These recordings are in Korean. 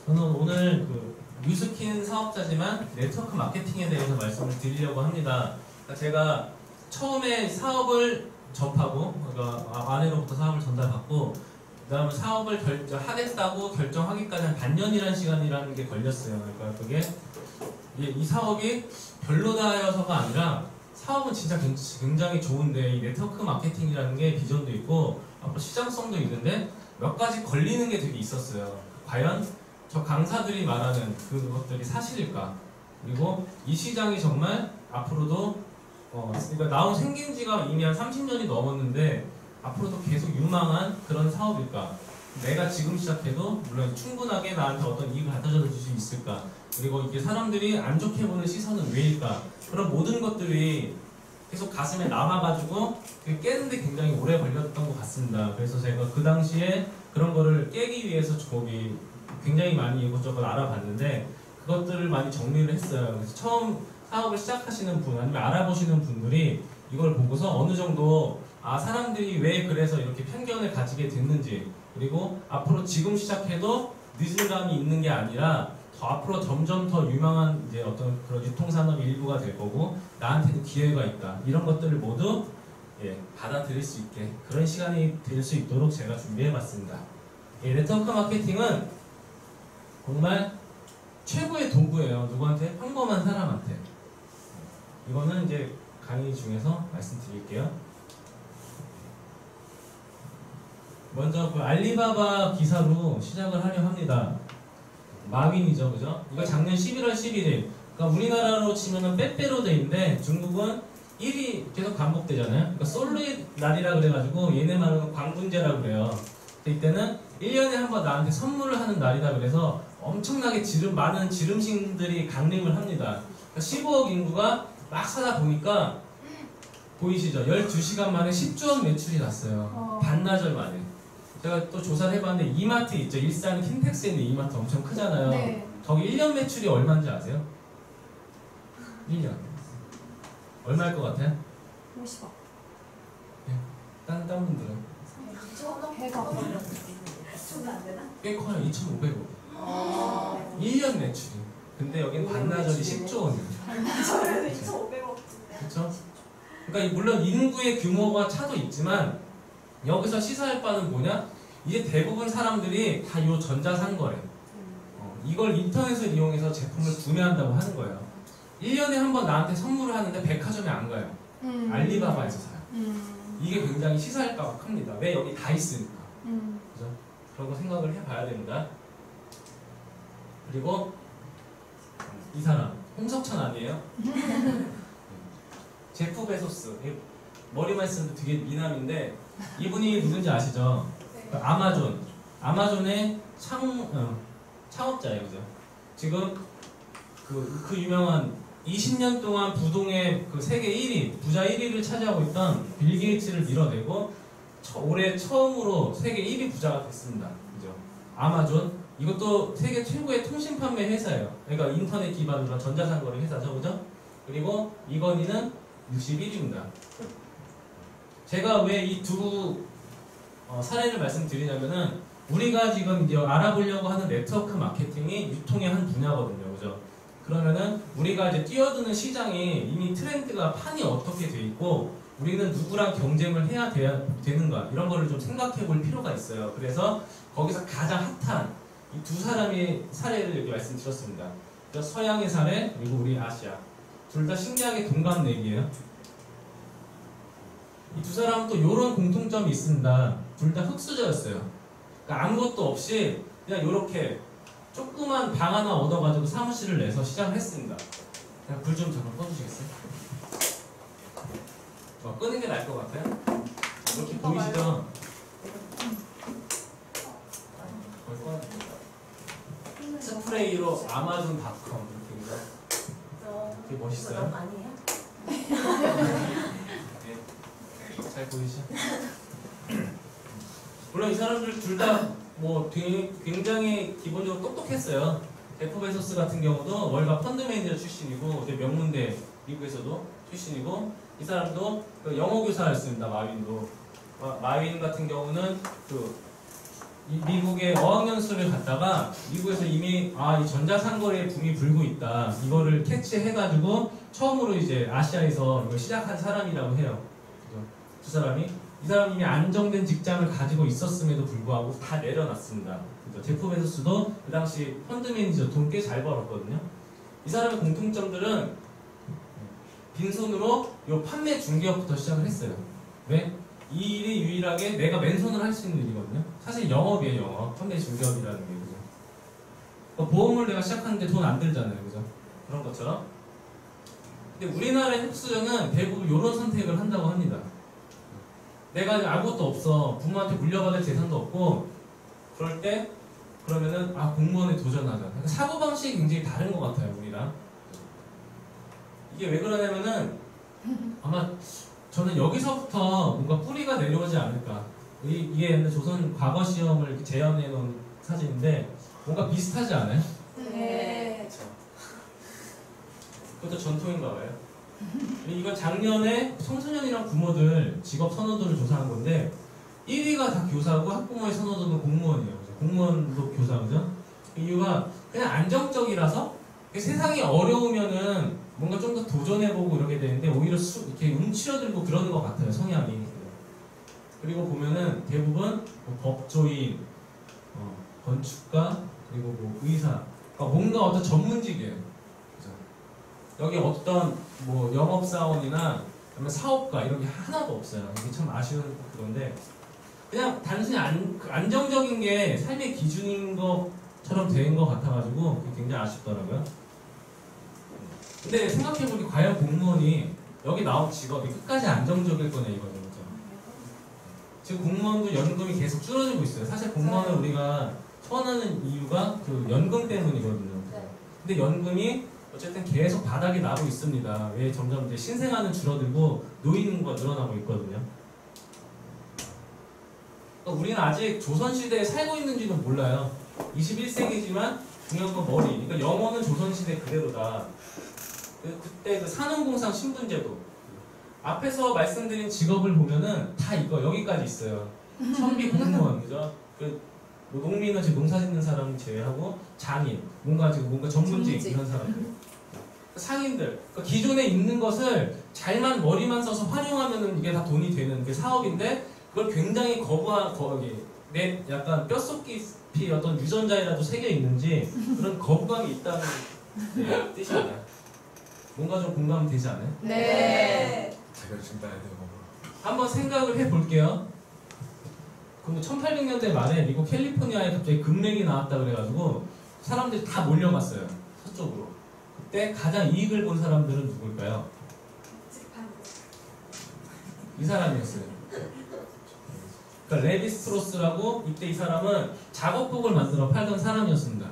저는 오늘 그 뉴스킨 사업자지만 네트워크 마케팅에 대해서 말씀을 드리려고 합니다. 그러니까 제가 처음에 사업을 접하고, 그러니까 아내로부터 사업을 전달받고, 그 다음에 사업을 하겠다고 결정하기까지 한 반년이라는 시간이라는 게 걸렸어요. 그러니까 그게 이 사업이 별로다여서가 아니라 사업은 진짜 굉장히 좋은데 이 네트워크 마케팅이라는 게 비전도 있고 앞으로 시장성도 있는데 몇 가지 걸리는 게 되게 있었어요. 과연 저 강사들이 말하는 그것들이 사실일까? 그리고 이 시장이 정말 앞으로도 그러니까 생긴 지가 이미 한 30년이 넘었는데 앞으로도 계속 유망한 그런 사업일까? 내가 지금 시작해도 물론 충분하게 나한테 어떤 이익을 갖다 줄 수 있을까? 그리고 이게 사람들이 안 좋게 보는 시선은 왜일까? 그런 모든 것들이 계속 가슴에 남아가지고 깨는데 굉장히 오래 걸렸던 것 같습니다. 그래서 제가 그 당시에 그런 거를 깨기 위해서 거기 굉장히 많이 이것저것 알아봤는데 그것들을 많이 정리를 했어요. 그래서 처음 사업을 시작하시는 분 아니면 알아보시는 분들이 이걸 보고서 어느 정도 사람들이 왜 그래서 이렇게 편견을 가지게 됐는지, 그리고 앞으로 지금 시작해도 늦은 감이 있는 게 아니라 더 앞으로 점점 더 유망한 이제 어떤 그런 유통산업 일부가 될 거고 나한테도 기회가 있다, 이런 것들을 모두 받아들일 수 있게 그런 시간이 될 수 있도록 제가 준비해봤습니다. 네트워크 마케팅은 정말 최고의 도구예요. 누구한테? 평범한 사람한테. 이거는 이제 강의 중에서 말씀드릴게요. 먼저 그 알리바바 기사로 시작을 하려 합니다. 마윈이죠, 그죠? 이거 작년 11월 11일. 그러니까 우리나라로 치면은 빼빼로데이인데 중국은 1이 계속 반복되잖아요. 그러니까 솔로의 날이라 그래가지고 얘네 말로는 광분제라 그래요. 이때는 1년에 한 번 나한테 선물을 하는 날이다 그래서 엄청나게 많은 지름신들이 강림을 합니다. 그러니까 15억 인구가 막 사다 보니까 보이시죠? 12시간 만에 10조 원 매출이 났어요. 반나절 만에. 제가 또 조사를 해봤는데 이마트 있죠? 일산 킨텍스에 있는 이마트 엄청 크잖아요. 네. 저기 1년 매출이 얼마인지 아세요? 1년. 얼마일 것 같아요? 50억. 딴 분들은? 100억. 꽤 커요. 2,500억. 1년 매출이. 근데 여긴 반나절이 10조 원이에요. 반나절에 2,500억. 그렇죠? 그러니까 물론 인구의 규모가 차도 있지만 여기서 시사할 바는 뭐냐? 이제 대부분 사람들이 다 이 전자상거래, 이걸 인터넷을 이용해서 제품을 구매한다고 하는 거예요. 1년에 한 번 나한테 선물을 하는데 백화점에 안 가요. 알리바바에서 사요. 이게 굉장히 시사할 바가 큽니다. 왜? 여기 다 있으니까. 그죠? 그런 거 생각을 해봐야 됩니다. 그리고 이 사람 홍석천 아니에요? 제프 베소스. 머리만 쓰는데 되게 미남인데 이분이 누군지 아시죠? 네. 아마존의 창업자예요, 그죠? 지금 그 유명한 20년 동안 부동의 그 세계 1위, 부자 1위를 차지하고 있던 빌 게이츠를 밀어내고 올해 처음으로 세계 1위 부자가 됐습니다. 그죠? 아마존. 이것도 세계 최고의 통신 판매 회사예요. 그러니까 인터넷 기반으로 전자상거래 회사죠, 그죠? 그리고 이건희는 61위입니다. 제가 왜 이 두 사례를 말씀드리냐면은 우리가 지금 이제 알아보려고 하는 네트워크 마케팅이 유통의 한 분야거든요, 그죠? 그러면은 우리가 이제 뛰어드는 시장이 이미 트렌드가 판이 어떻게 돼 있고 우리는 누구랑 경쟁을 해야 되는가 이런 거를 좀 생각해 볼 필요가 있어요. 그래서 거기서 가장 핫한 이 두 사람의 사례를 여기 말씀드렸습니다. 서양의 사례 그리고 우리 아시아 둘 다 신기하게 동갑내기예요. 이 두 사람은 또 이런 공통점이 있습니다. 둘 다 흙수저였어요. 그러니까 아무것도 없이 그냥 이렇게 조그만 방 하나 얻어가지고 사무실을 내서 시작을 했습니다. 그냥 불 좀 잠깐 꺼주시겠어요? 끄는 게 나을 것 같아요? 이렇게 보이시죠? 스프레이로 아마존닷컴 이렇게 되게 멋있어요. 잘 보이시죠? 물론 이 사람들 둘 다 뭐 굉장히 기본적으로 똑똑했어요. 제프 베소스 같은 경우도 월가 펀드 매니저 출신이고 명문대 미국에서도 출신이고 이 사람도 영어 교사였습니다. 마윈도. 마윈 같은 경우는 미국의 어학연수를 갔다가 미국에서 이미 이 전자상거래에 붐이 불고 있다. 이거를 캐치해가지고 처음으로 이제 아시아에서 이걸 시작한 사람이라고 해요. 그죠? 두 사람이 이 사람이 이미 안정된 직장을 가지고 있었음에도 불구하고 다 내려놨습니다. 그죠? 제프 베조스도 그 당시 펀드 매니저 돈 꽤 잘 벌었거든요. 이 사람의 공통점들은 빈손으로 요 판매 중개업부터 시작을 했어요. 왜? 이 일이 유일하게 내가 맨손으로 할 수 있는 일이거든요. 사실 영업이에요, 영업. 판매 중개업이라는 게. 그죠? 그러니까 보험을 내가 시작하는데 돈 안 들잖아요. 그죠? 그런 것처럼. 근데 우리나라의 흡수저는 대부분 이런 선택을 한다고 합니다. 내가 아무것도 없어. 부모한테 물려받을 재산도 없고, 그럴 때, 그러면은, 공무원에 도전하자. 그러니까 사고방식이 굉장히 다른 것 같아요, 우리랑. 이게 왜 그러냐면은, 아마, 저는 여기서부터 뭔가 뿌리가 내려오지 않을까. 이게 조선 과거 시험을 이렇게 재현해 놓은 사진인데 뭔가 비슷하지 않아요? 네. 그것도 전통인가 봐요. 이건 작년에 청소년이랑 부모들 직업 선호도를 조사한 건데 1위가 다 교사고 학부모의 선호도는 공무원이에요. 그죠? 공무원도 교사, 그죠? 이유가 그냥 안정적이라서 세상이 어려우면은 뭔가 좀 더 도전해보고 이렇게 되는데 오히려 이렇게 움츠러들고 그러는 것 같아요, 성향이. 그리고 보면은 대부분 뭐 법조인, 건축가, 그리고 뭐 의사, 그러니까 뭔가 어떤 전문직이에요. 그죠? 여기 어떤 뭐 영업사원이나 아니면 사업가 이런 게 하나도 없어요. 이게 참 아쉬운 그건데 그냥 단순히 안정적인 게 삶의 기준인 것처럼 된 것 같아가지고 그게 굉장히 아쉽더라고요. 근데 생각해보니 과연 공무원이 여기 나온 직업이 끝까지 안정적일 거냐 이거죠. 그렇죠? 지금 공무원도 연금이 계속 줄어들고 있어요. 사실 공무원을 우리가 선호하는 이유가 그 연금 때문이거든요. 근데 연금이 어쨌든 계속 바닥에 나고 있습니다. 왜 점점 이제 신생아는 줄어들고 노인 인구가 늘어나고 있거든요. 그러니까 우리는 아직 조선시대에 살고 있는지도 몰라요. 21세기지만 중요한 건 머리. 그러니까 영어는 조선시대 그대로다. 그때 그 산업공상 신분제도 앞에서 말씀드린 직업을 보면은 다 이거 여기까지 있어요. 선비 공무원, 그죠? 뭐 농민은 지금 농사 짓는 사람 제외하고 장인, 뭔가 전문직 이런 사람들, 상인들. 그러니까 기존에 있는 것을 잘만 머리만 써서 활용하면은 이게 다 돈이 되는 게 사업인데 그걸 굉장히 내 약간 뼛속 깊이 어떤 유전자에라도 새겨 있는지 그런 거부감이 있다는 뜻이 아니야. 뭔가 좀 공감이 되지 않아요? 네. 제가 지금 따야 돼요. 한번 생각을 해볼게요. 그럼 1800년대 말에 미국 캘리포니아에 갑자기 금맥이 나왔다 그래가지고 사람들이 다 몰려갔어요. 서쪽으로. 그때 가장 이익을 본 사람들은 누굴까요? 이 사람이었어요. 그러니까 레비 스트로스라고 이때 이 사람은 작업복을 만들어 팔던 사람이었습니다.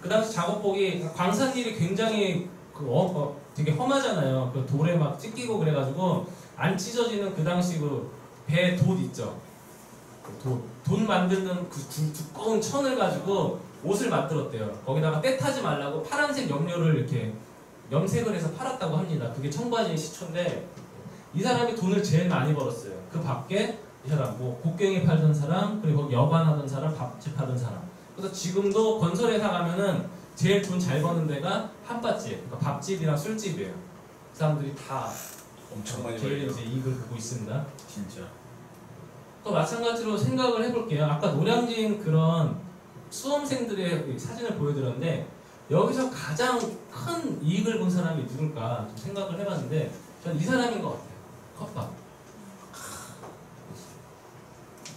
그 당시 작업복이 광산일이 굉장히 되게 험하잖아요. 그 돌에 막 찢기고 그래가지고 안 찢어지는 그 당시 그 배 돛 있죠. 돈 만드는 그 두꺼운 천을 가지고 옷을 만들었대요. 거기다가 때 타지 말라고 파란색 염료를 이렇게 염색을 해서 팔았다고 합니다. 그게 청바지의 시초인데 이 사람이 돈을 제일 많이 벌었어요. 그 밖에 이 사람 뭐 곡괭이 팔던 사람, 그리고 여관하던 사람, 밥집 하던 사람. 그래서 지금도 건설회사 가면은 제일 돈 잘 버는 데가 한밭집, 그러니까 밥집이랑 술집이에요. 그 사람들이 다 엄청 많이 제일 벌려요. 이제 이익을 보고 있습니다. 진짜. 또 마찬가지로 생각을 해볼게요. 아까 노량진 그런 수험생들의 사진을 보여드렸는데 여기서 가장 큰 이익을 본 사람이 누굴까 좀 생각을 해봤는데 전 이 사람인 것 같아요. 컵밥.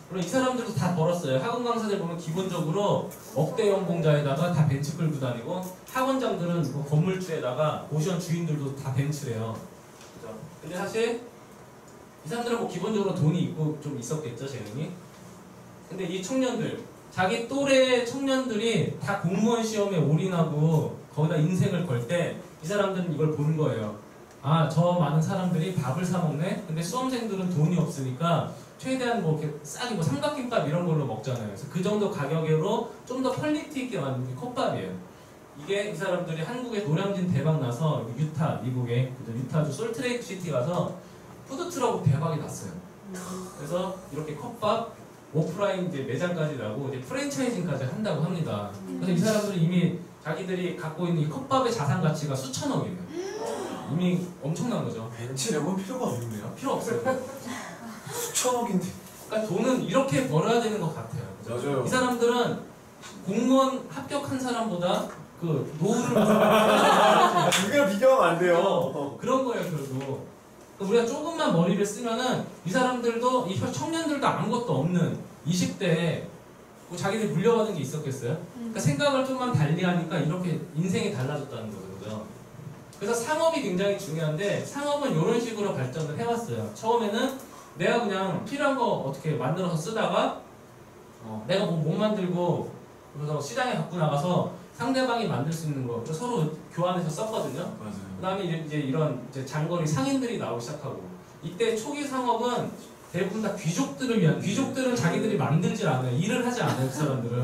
그리고 이 사람들도 다 벌었어요. 학원 강사들 보면 기본적으로 억대 연봉자에다가 다 벤츠 끌고 다니고 학원장들은 뭐 건물주에다가 고시원 주인들도 다 벤츠래요. 그죠? 근데 사실 이 사람들은 뭐 기본적으로 돈이 있고 좀 있었겠죠, 재능이. 근데 이 청년들, 자기 또래 청년들이 다 공무원 시험에 올인하고 거기다 인생을 걸 때 이 사람들은 이걸 보는 거예요. 아, 저 많은 사람들이 밥을 사 먹네? 근데 수험생들은 돈이 없으니까 최대한 뭐 이렇게 싸게 뭐 삼각김밥 이런 걸로 먹잖아요. 그래서 그 정도 가격으로 좀 더 퀄리티 있게 만든 게 컵밥이에요. 이게 이 사람들이 한국에 노량진 대박 나서 유타, 미국에 유타주 솔트레이크 시티 가서 푸드트럭으로 대박이 났어요. 그래서 이렇게 컵밥 오프라인 이제 매장까지 나고 이제 프랜차이징까지 한다고 합니다. 그래서 이 사람들은 이미 자기들이 갖고 있는 이 컵밥의 자산 가치가 수천억이에요. 이미 엄청난 거죠. 벤치력은 필요가 없네요. 필요 없어요. 수천억인데. 그러니까 돈은 이렇게 벌어야 되는 것 같아요. 그죠? 맞아요. 이 사람들은 공무원 합격한 사람보다 그 노후를 그게 비교하면 안 돼요. 그런 거예요, 결국. 우리가 조금만 머리를 쓰면은 이 사람들도 이 청년들도 아무것도 없는 20대에 뭐 자기들이 물려받은 게 있었겠어요? 그러니까 생각을 좀만 달리 하니까 이렇게 인생이 달라졌다는 거거든요. 그래서 상업이 굉장히 중요한데 상업은 이런 식으로 발전을 해왔어요. 처음에는 내가 그냥 필요한 거 어떻게 만들어서 쓰다가 내가 뭐 못 만들고 그래서 시장에 갖고 나가서 상대방이 만들 수 있는 거 서로 교환해서 썼거든요. 맞아요. 그 다음에 이제 이런 이제 장거리 상인들이 나오기 시작하고 이때 초기 상업은 대부분 다 귀족들을 위한 귀족들은 자기들이 만들질 않아요. 일을 하지 않아요. 그 사람들은.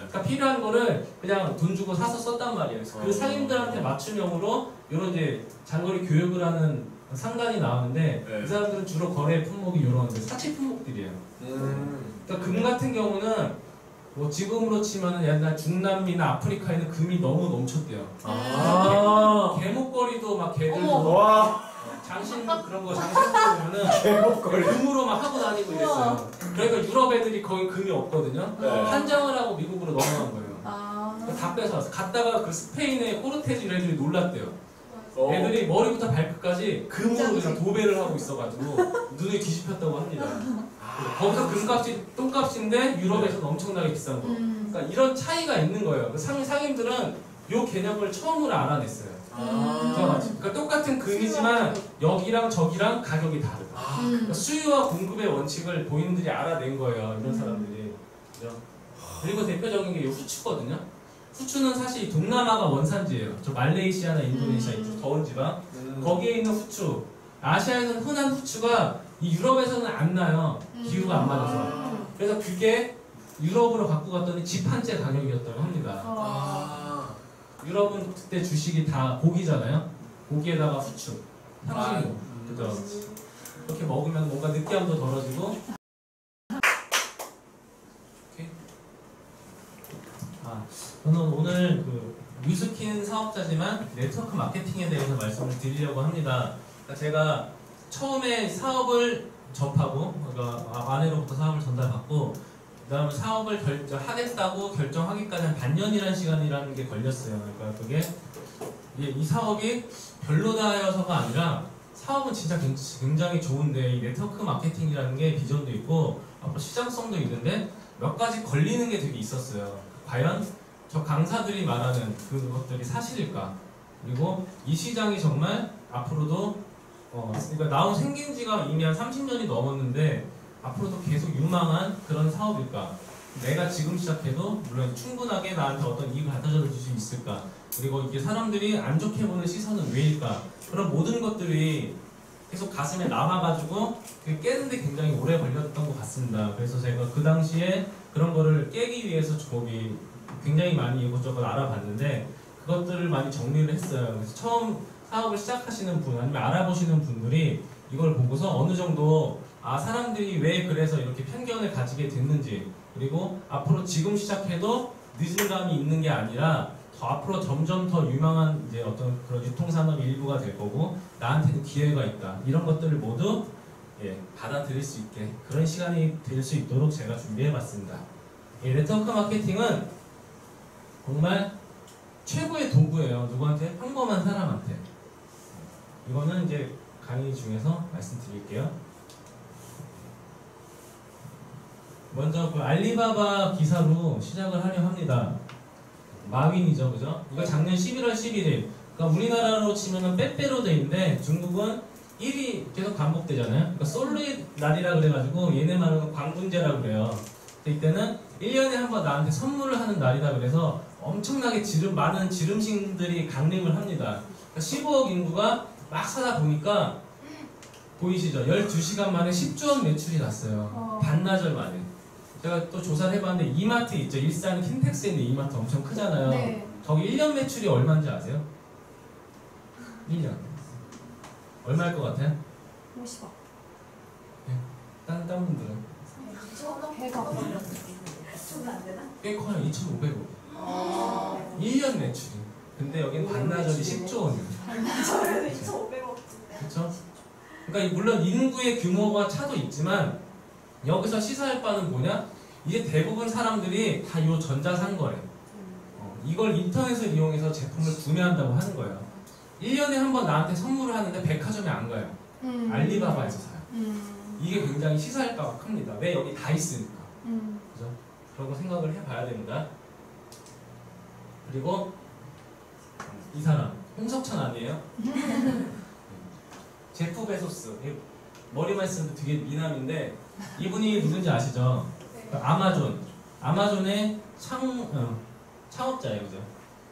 그러니까 필요한 거를 그냥 돈 주고 사서 썼단 말이에요. 그 상인들한테 맞춤형으로 이런 이제 장거리 교육을 하는 상단이 나오는데 그 사람들은 주로 거래 품목이 이런 사치 품목들이에요. 그러니까 금 같은 경우는 뭐 지금으로 치면은 옛날 중남미나 아프리카에는 금이 너무 넘쳤대요. 개목걸이도 막 개들도 와, 장신 그런 거 장신 보면은 개목걸이. 금으로 막 하고 다니고 이랬어요. 그러니까 유럽 애들이 거의 금이 없거든요. 네. 한장을 하고 미국으로 넘어간 거예요. 그러니까 다 뺏어왔어. 갔다가 그 스페인의 코르테즈 이런 애들이 놀랐대요. 애들이 머리부터 발끝까지 금으로 그냥 도배를 하고 있어가지고 눈이 뒤집혔다고 합니다. 거기서 금값이 똥값인데 유럽에서는 엄청나게 비싼 거. 그러니까 이런 차이가 있는 거예요. 상인들은 이 개념을 처음으로 알아냈어요. 그러니까 똑같은 금이지만 여기랑 저기랑 가격이 다르다. 그러니까 수요와 공급의 원칙을 본인들이 알아낸 거예요. 이런 사람들이. 그죠? 그리고 대표적인 게 이 후추거든요. 후추는 사실 동남아가 원산지예요. 저 말레이시아나 인도네시아 이쪽 더운 지방 거기에 있는 후추. 아시아에서는 흔한 후추가 이 유럽에서는 안 나요. 기후가 안 맞아서. 그래서 그게 유럽으로 갖고 갔더니 집 한 채 가격이었다고 합니다. 유럽은 그때 주식이 다 고기잖아요. 고기에다가 후추, 향신료. 그죠? 이렇게 먹으면 뭔가 느끼함도 덜어지고. 저는 오늘 그 뉴스킨 사업자지만 네트워크 마케팅에 대해서 말씀을 드리려고 합니다. 그러니까 제가 처음에 사업을 접하고, 그러니까 아내로부터 사업을 전달받고, 그 다음에 사업을 하겠다고 결정하기까지 한 반년이라는 시간이라는 게 걸렸어요. 그러니까 그게 이 사업이 별로다여서가 아니라 사업은 진짜 굉장히 좋은데 이 네트워크 마케팅이라는 게 비전도 있고 앞으로 시장성도 있는데 몇 가지 걸리는 게 되게 있었어요. 과연 저 강사들이 말하는 그것들이 사실일까? 그리고 이 시장이 정말 앞으로도 그러니까 생긴 지가 이미 한 30년이 넘었는데 앞으로도 계속 유망한 그런 사업일까? 내가 지금 시작해도 물론 충분하게 나한테 어떤 이익을 갖다 줄 수 있을까? 그리고 이게 사람들이 안 좋게 보는 시선은 왜일까? 그런 모든 것들이 계속 가슴에 남아가지고 깨는데 굉장히 오래 걸렸던 것 같습니다. 그래서 제가 그 당시에 그런 거를 깨기 위해서 거기 굉장히 많이 이것저것 알아봤는데 그것들을 많이 정리를 했어요. 그래서 처음 사업을 시작하시는 분 아니면 알아보시는 분들이 이걸 보고서 어느 정도 사람들이 왜 그래서 이렇게 편견을 가지게 됐는지 그리고 앞으로 지금 시작해도 늦은 감이 있는 게 아니라 더 앞으로 점점 더 유망한 이제 어떤 그런 유통산업의 일부가 될 거고 나한테도 기회가 있다 이런 것들을 모두 받아들일 수 있게 그런 시간이 될 수 있도록 제가 준비해봤습니다. 네트워크 마케팅은 정말 최고의 도구예요. 누구한테? 평범한 사람한테. 이거는 이제 강의 중에서 말씀드릴게요. 먼저 그 알리바바 기사로 시작을 하려 합니다. 마윈이죠, 그죠? 이거 작년 11월 11일. 그러니까 우리나라로 치면은 빼빼로데이인데 중국은 1위 계속 반복되잖아요. 그러니까 솔로의 날이라 그래가지고 얘네 말은 광분제라고 그래요. 이때는 1년에 한 번 나한테 선물을 하는 날이다 그래서 엄청나게 많은 지름신들이 강림을 합니다. 그러니까 15억 인구가 막 사다 보니까 보이시죠? 12시간 만에 10조 원 매출이 났어요. 반나절 만에. 제가 또 조사를 해봤는데 이마트 있죠. 일산 킨텍스에 있는 이마트 엄청 크잖아요. 네. 저기 1년 매출이 얼마인지 아세요? 1년. 얼마일 것 같아요? 50억. 다른 분들은? 대박. 꽤 커요. 2,500억. 1년 매출이. 근데 여긴 반나절이 10조 원이에요. 그렇죠? 그러니까 물론 인구의 규모가 차도 있지만 여기서 시사할 바는 뭐냐? 이제 대부분 사람들이 다 이 전자상거래. 이걸 인터넷을 이용해서 제품을 구매한다고 하는 거예요. 1년에 한 번 나한테 선물을 하는데 백화점에 안 가요. 알리바바에서 사요. 이게 굉장히 시사할 바가 큽니다. 왜? 여기 다 있으니까. 그죠? 그런 거 생각을 해봐야 됩니다. 그리고 이 사람 홍석천 아니에요? 제프 베소스. 머리만 쓰는데 되게 미남인데 이분이 누군지 아시죠? 그 아마존의 창업자예요. 그죠?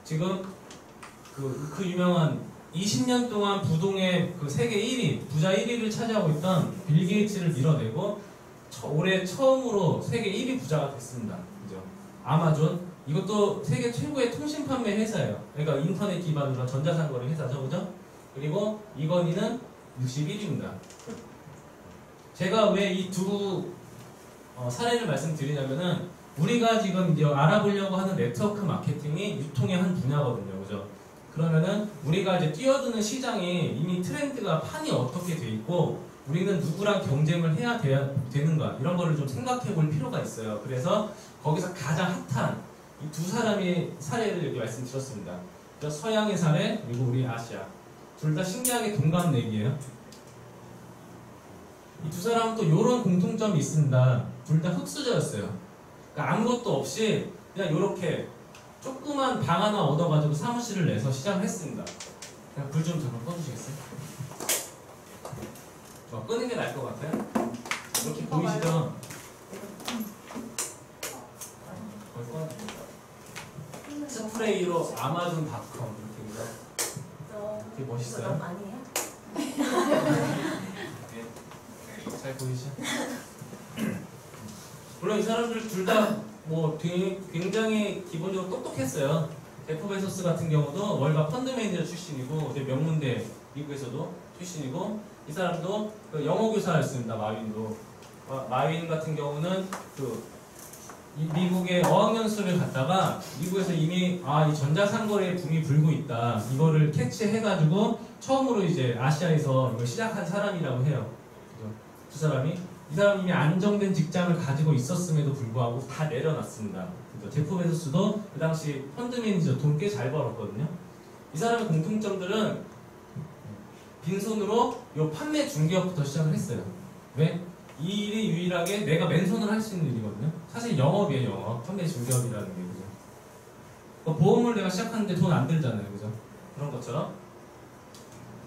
지금 그 유명한 20년 동안 부동의 그 세계 1위, 부자 1위를 차지하고 있던 빌 게이츠를 밀어내고 올해 처음으로 세계 1위 부자가 됐습니다. 그죠? 아마존. 이것도 세계 최고의 통신 판매 회사예요. 그러니까 인터넷 기반으로 전자상거래 회사죠. 그죠? 그리고 이건희는 61위입니다. 제가 왜 이 두 사례를 말씀드리냐면은 우리가 지금 이제 알아보려고 하는 네트워크 마케팅이 유통의 한 분야거든요. 그죠? 그러면은 우리가 이제 뛰어드는 시장이 이미 트렌드가 판이 어떻게 돼 있고 우리는 누구랑 경쟁을 해야 되는가 이런 거를 좀 생각해 볼 필요가 있어요. 그래서 거기서 가장 핫한 이 두 사람의 사례를 여기 말씀드렸습니다. 서양의 사례 그리고 우리 아시아 둘 다 신기하게 동갑내기예요. 이 두 사람은 또 이런 공통점이 있습니다. 둘 다 흙수저였어요. 그러니까 아무것도 없이 그냥 이렇게 조그만 방 하나 얻어가지고 사무실을 내서 시작을 했습니다. 그냥 불 좀 잠깐 꺼주시겠어요? 끄는 게 나을 것 같아요. 이렇게 보이시죠? 스프레이로 아마존닷컴 이렇게 그죠? 되게 멋있어요. 잘 보이시죠? 물론 이 사람들 둘 다 뭐 굉장히 기본적으로 똑똑했어요. 제프 베소스 같은 경우도 월가 펀드 매니저 출신이고 명문대 미국에서도 출신이고 이 사람도 그 영어 교사였습니다. 마윈 같은 경우는 그 미국의 어학연수를 갔다가 미국에서 이미 이 전자상거래의 붐이 불고 있다. 이거를 캐치해가지고 처음으로 이제 아시아에서 이걸 시작한 사람이라고 해요. 그죠? 두 사람이 이 사람이 이미 안정된 직장을 가지고 있었음에도 불구하고 다 내려놨습니다. 그죠? 제프 베소스도 그 당시 펀드 매니저 돈 꽤 잘 벌었거든요. 이 사람의 공통점들은 빈손으로 요 판매 중개업부터 시작을 했어요. 왜? 이 일이 유일하게 내가 맨손으로 할 수 있는 일이거든요. 사실 영업이에요, 영업. 판매 중개업이라는 게, 그죠? 보험을 내가 시작하는데 돈 안 들잖아요, 그죠? 그런 것처럼.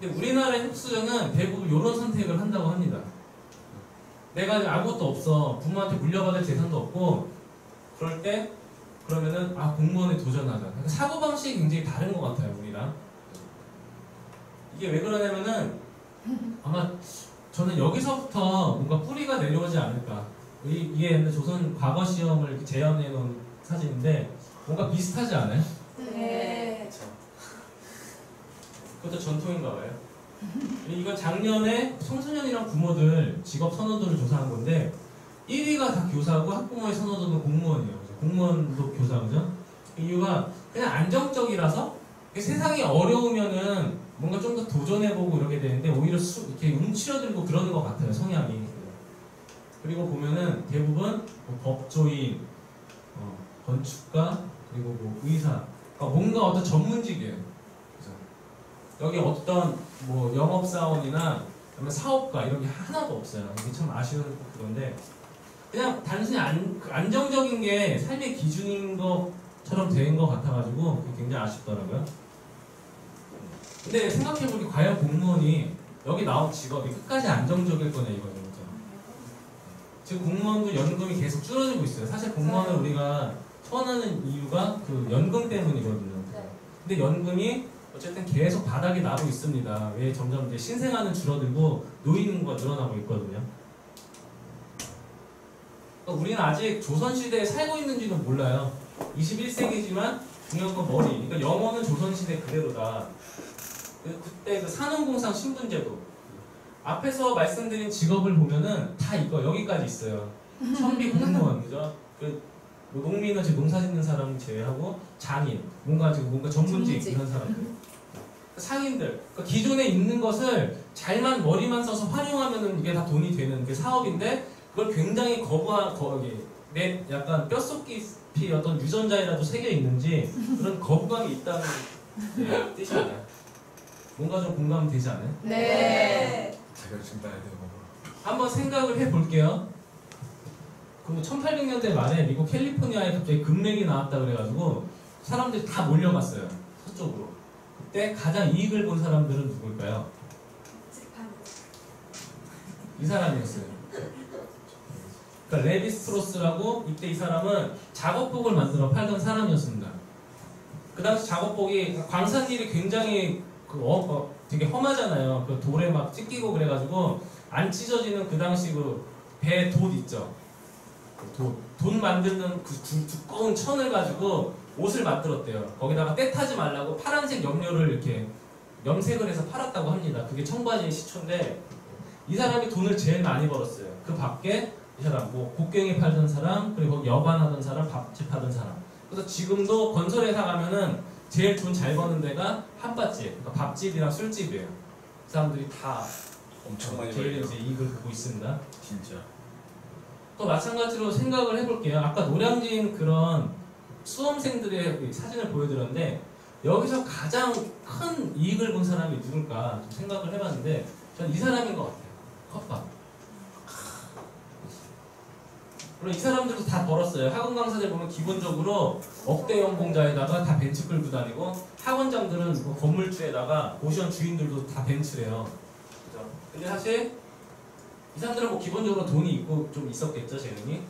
근데 우리나라의 흡수저는 대부분 이런 선택을 한다고 합니다. 내가 아무것도 없어. 부모한테 물려받을 재산도 없고, 그럴 때, 그러면은, 공무원에 도전하자. 그러니까 사고방식이 굉장히 다른 것 같아요, 우리랑. 이게 왜 그러냐면은, 아마, 저는 여기서부터 뭔가 뿌리가 내려오지 않을까. 이게 조선 과거 시험을 이렇게 재현해 놓은 사진인데 뭔가 비슷하지 않아요? 네. 그것도 전통인가 봐요. 이건 작년에 청소년이랑 부모들 직업 선호도를 조사한 건데 1위가 다 교사고 학부모의 선호도는 공무원이에요. 그죠? 공무원도 교사, 그죠? 이유가 그냥 안정적이라서 세상이 어려우면은 뭔가 좀 더 도전해보고 이렇게 되는데 오히려 이렇게 움츠러들고 그러는 것 같아요, 성향이. 그리고 보면은 대부분 뭐 법조인, 건축가, 그리고 뭐 의사, 그러니까 뭔가 어떤 전문직이에요. 그죠? 여기 어떤 뭐 영업사원이나 사업가 이런 게 하나도 없어요. 이게 참 아쉬운 그건데 그냥 단순히 안정적인 게 삶의 기준인 것처럼 된 것 같아가지고 그게 굉장히 아쉽더라고요. 근데 생각해보니 과연 공무원이 여기 나온 직업이 끝까지 안정적일 거냐 이거죠. 지금 공무원도 연금이 계속 줄어들고 있어요. 사실 공무원을 우리가 선호하는 이유가 그 연금 때문이거든요. 근데 연금이 어쨌든 계속 바닥에 나고 있습니다. 왜 점점 이제 신생아는 줄어들고 노인과 늘어나고 있거든요. 그러니까 우리는 아직 조선시대에 살고 있는지도 몰라요. 21세기지만 중요한 건 머리. 그러니까 영어는 조선시대 그대로다. 그때 그 산업공상 신분제도 앞에서 말씀드린 직업을 보면은 다 이거 여기까지 있어요. 선비 공무원, 그죠? 뭐 농민은 지금 농사 짓는 사람 제외하고 장인, 뭔가 지금 뭔가 전문직 이런 사람들, 상인들. 그러니까 기존에 있는 것을 잘만 머리만 써서 활용하면은 이게 다 돈이 되는 그 사업인데 그걸 굉장히 내 약간 뼛속 깊이 어떤 유전자에라도 새겨 있는지 그런 거부감이 있다는 뜻이잖아요. 뭔가 좀 공감되지 않아요? 네. 제가 지금 따야 돼요. 한번 생각을 해볼게요. 그 1800년대 말에 미국 캘리포니아에 갑자기 금맥이 나왔다 그래가지고 사람들이 다 몰려갔어요. 서쪽으로. 그때 가장 이익을 본 사람들은 누굴까요? 이 사람이었어요. 그러니까 레비 스트로스라고, 이때 이 사람은 작업복을 만들어 팔던 사람이었습니다. 그 당시 작업복이 광산 일이 굉장히 되게 험하잖아요. 그 돌에 막 찢기고 그래가지고 안 찢어지는 그 당시 그 배 돛 있죠. 돈 만드는 그 두꺼운 천을 가지고 옷을 만들었대요. 거기다가 때 타지 말라고 파란색 염료를 이렇게 염색을 해서 팔았다고 합니다. 그게 청바지의 시초인데 이 사람이 돈을 제일 많이 벌었어요. 그 밖에 이 사람 뭐 곡괭이 팔던 사람, 그리고 여반하던 사람, 밥집 하던 사람. 그래서 지금도 건설회사 가면은 제일 돈 잘 버는 데가 한밭집, 그러니까 밥집이랑 술집이에요. 그 사람들이 다 엄청 많이 제일 벌려요. 이제 이익을 보고 있습니다. 진짜. 또 마찬가지로 생각을 해볼게요. 아까 노량진 그런 수험생들의 그 사진을 보여드렸는데 여기서 가장 큰 이익을 본 사람이 누굴까 좀 생각을 해봤는데 전 이 사람인 것 같아요. 컵밥. 물론 이 사람들도 다 벌었어요. 학원 강사들 보면 기본적으로 억대 연봉자에다가 다 벤츠 끌고 다니고 학원장들은 뭐 건물주에다가 고시원 주인들도 다 벤츠래요. 그죠? 근데 사실 이 사람들은 뭐 기본적으로 돈이 있고 좀 있었겠죠, 재능이.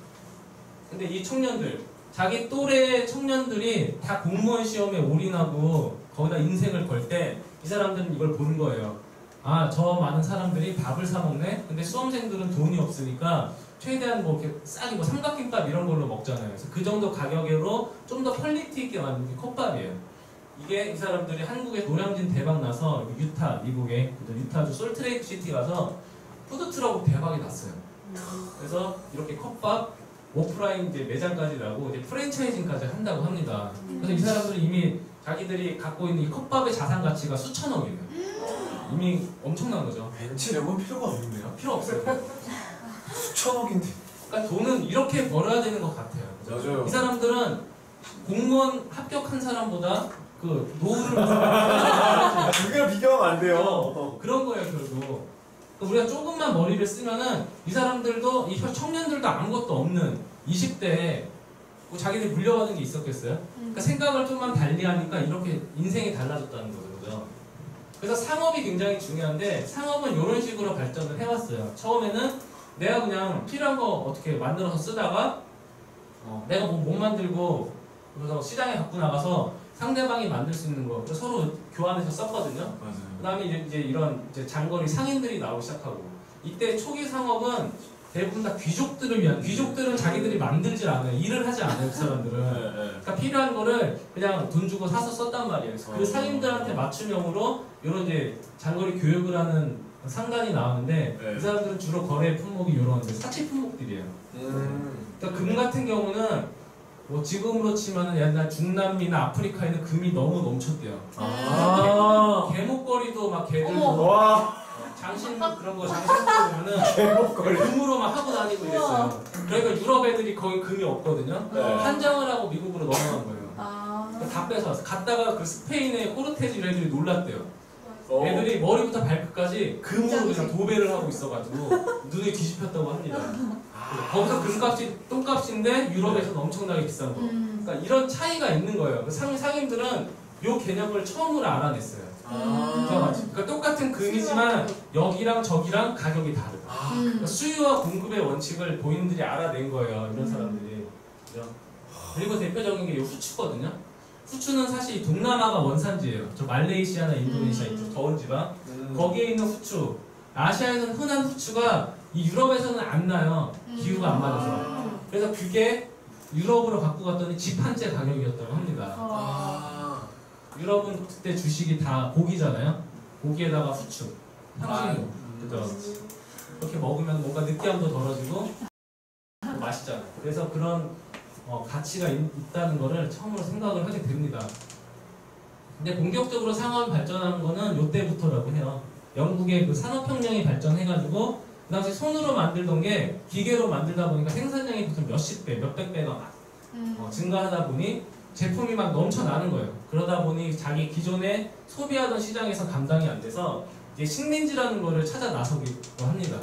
근데 이 청년들, 자기 또래 청년들이 다 공무원 시험에 올인하고 거기다 인생을 걸 때 이 사람들은 이걸 보는 거예요. 아, 저 많은 사람들이 밥을 사 먹네? 근데 수험생들은 돈이 없으니까 최대한 뭐 이렇게 싸게 뭐 삼각김밥 이런 걸로 먹잖아요. 그래서 그 정도 가격으로 좀 더 퀄리티 있게 만든 게 컵밥이에요. 이게 이 사람들이 한국에 노량진 대박 나서 유타, 미국에 유타주 솔트레이크 시티 가서 푸드트럭으로 대박이 났어요. 그래서 이렇게 컵밥 오프라인 이제 매장까지 나고 이제 프랜차이징까지 한다고 합니다. 그래서 이 사람들은 이미 자기들이 갖고 있는 이 컵밥의 자산 가치가 수천억이에요. 이미 엄청난 거죠. 벤츠 이런 건 필요가 없는데요? 필요 없어요. 수천억인데. 그러니까 돈은 이렇게 벌어야 되는 것 같아요. 그죠? 맞아요. 이 사람들은 공무원 합격한 사람보다 그 노후를 그게 비교하면 안 돼요. 그런 거예요, 결국. 우리가 조금만 머리를 쓰면은 이 사람들도, 이 청년들도 아무것도 없는 20대에 뭐 자기들 물려받은 게 있었겠어요? 그러니까 생각을 좀만 달리 하니까 이렇게 인생이 달라졌다는 거죠. 그래서 상업이 굉장히 중요한데 상업은 이런 식으로 발전을 해왔어요. 처음에는 내가 그냥 필요한 거 어떻게 만들어서 쓰다가 내가 뭐 못 만들고 그래서 시장에 갖고 나가서 상대방이 만들 수 있는 거 서로 교환해서 썼거든요. 맞아요. 그 다음에 이제 이런 이제 장거리 상인들이 나오기 시작하고 이때 초기 상업은 대부분 다 귀족들을 위한, 귀족들은 자기들이 만들질 않아요. 일을 하지 않아요, 그 사람들은. 그러니까 필요한 거를 그냥 돈 주고 사서 썼단 말이에요. 그래서 그 상인들한테 맞춤형으로 이런 이제 장거리 교육을 하는 상단이 나오는데 이 사람들은 주로 거래 품목이 이런 사치 품목들이에요. 그러니까 금 같은 경우는 뭐 지금으로 치면은 옛날 중남미나 아프리카에는 금이 너무 넘쳤대요. 개목걸이도 막 개들도 와, 장신 그런 거 장신으로 보면은 개목걸이. 금으로 막 하고 다니고 이랬어요. 그러니까 유럽 애들이 거기 금이 없거든요. 네. 한장을 하고 미국으로 넘어간 거예요. 아. 다 뺏어왔어. 갔다가 그 스페인의 코르테즈 이런 애들이 놀랐대요. 어. 애들이 머리부터 발끝까지 금으로 그냥 도배를 하고 있어가지고 눈이 뒤집혔다고 합니다. 거기서 금값이 똥값인데 유럽에서는 엄청나게 비싼 거. 그러니까 이런 차이가 있는 거예요. 상인들은 이 개념을 처음으로 알아냈어요. 그러니까 똑같은 금이지만 여기랑 저기랑 가격이 다르다. 그러니까 수요와 공급의 원칙을 본인들이 알아낸 거예요. 이런 사람들이. 그죠? 그리고 대표적인 게 이 후추거든요. 후추는 사실 동남아가 원산지예요. 저 말레이시아나 인도네시아 이쪽 더운 지방. 거기에 있는 후추. 아시아에서는 흔한 후추가 이 유럽에서는 안 나요. 기후가 안 맞아서. 그래서 그게 유럽으로 갖고 갔더니 집 한 채 가격이었다고 합니다. 유럽은 그때 주식이 다 고기잖아요. 고기에다가 후추, 향신료, 그죠? 그렇게 먹으면 뭔가 느끼함도 덜어지고 맛있잖아요. 그래서 그런 가치가 있다는 거를 처음으로 생각을 하게 됩니다. 근데 본격적으로 상업이 발전한 거는 요때부터라고 해요. 영국의 그 산업혁명이 발전해가지고 그 당시 손으로 만들던 게 기계로 만들다 보니까 생산량이 무슨 몇십 배, 몇백 배가 막 증가하다 보니 제품이 막 넘쳐나는 거예요. 그러다 보니 자기 기존에 소비하던 시장에서 감당이 안 돼서 이제 식민지라는 거를 찾아 나서기도 합니다.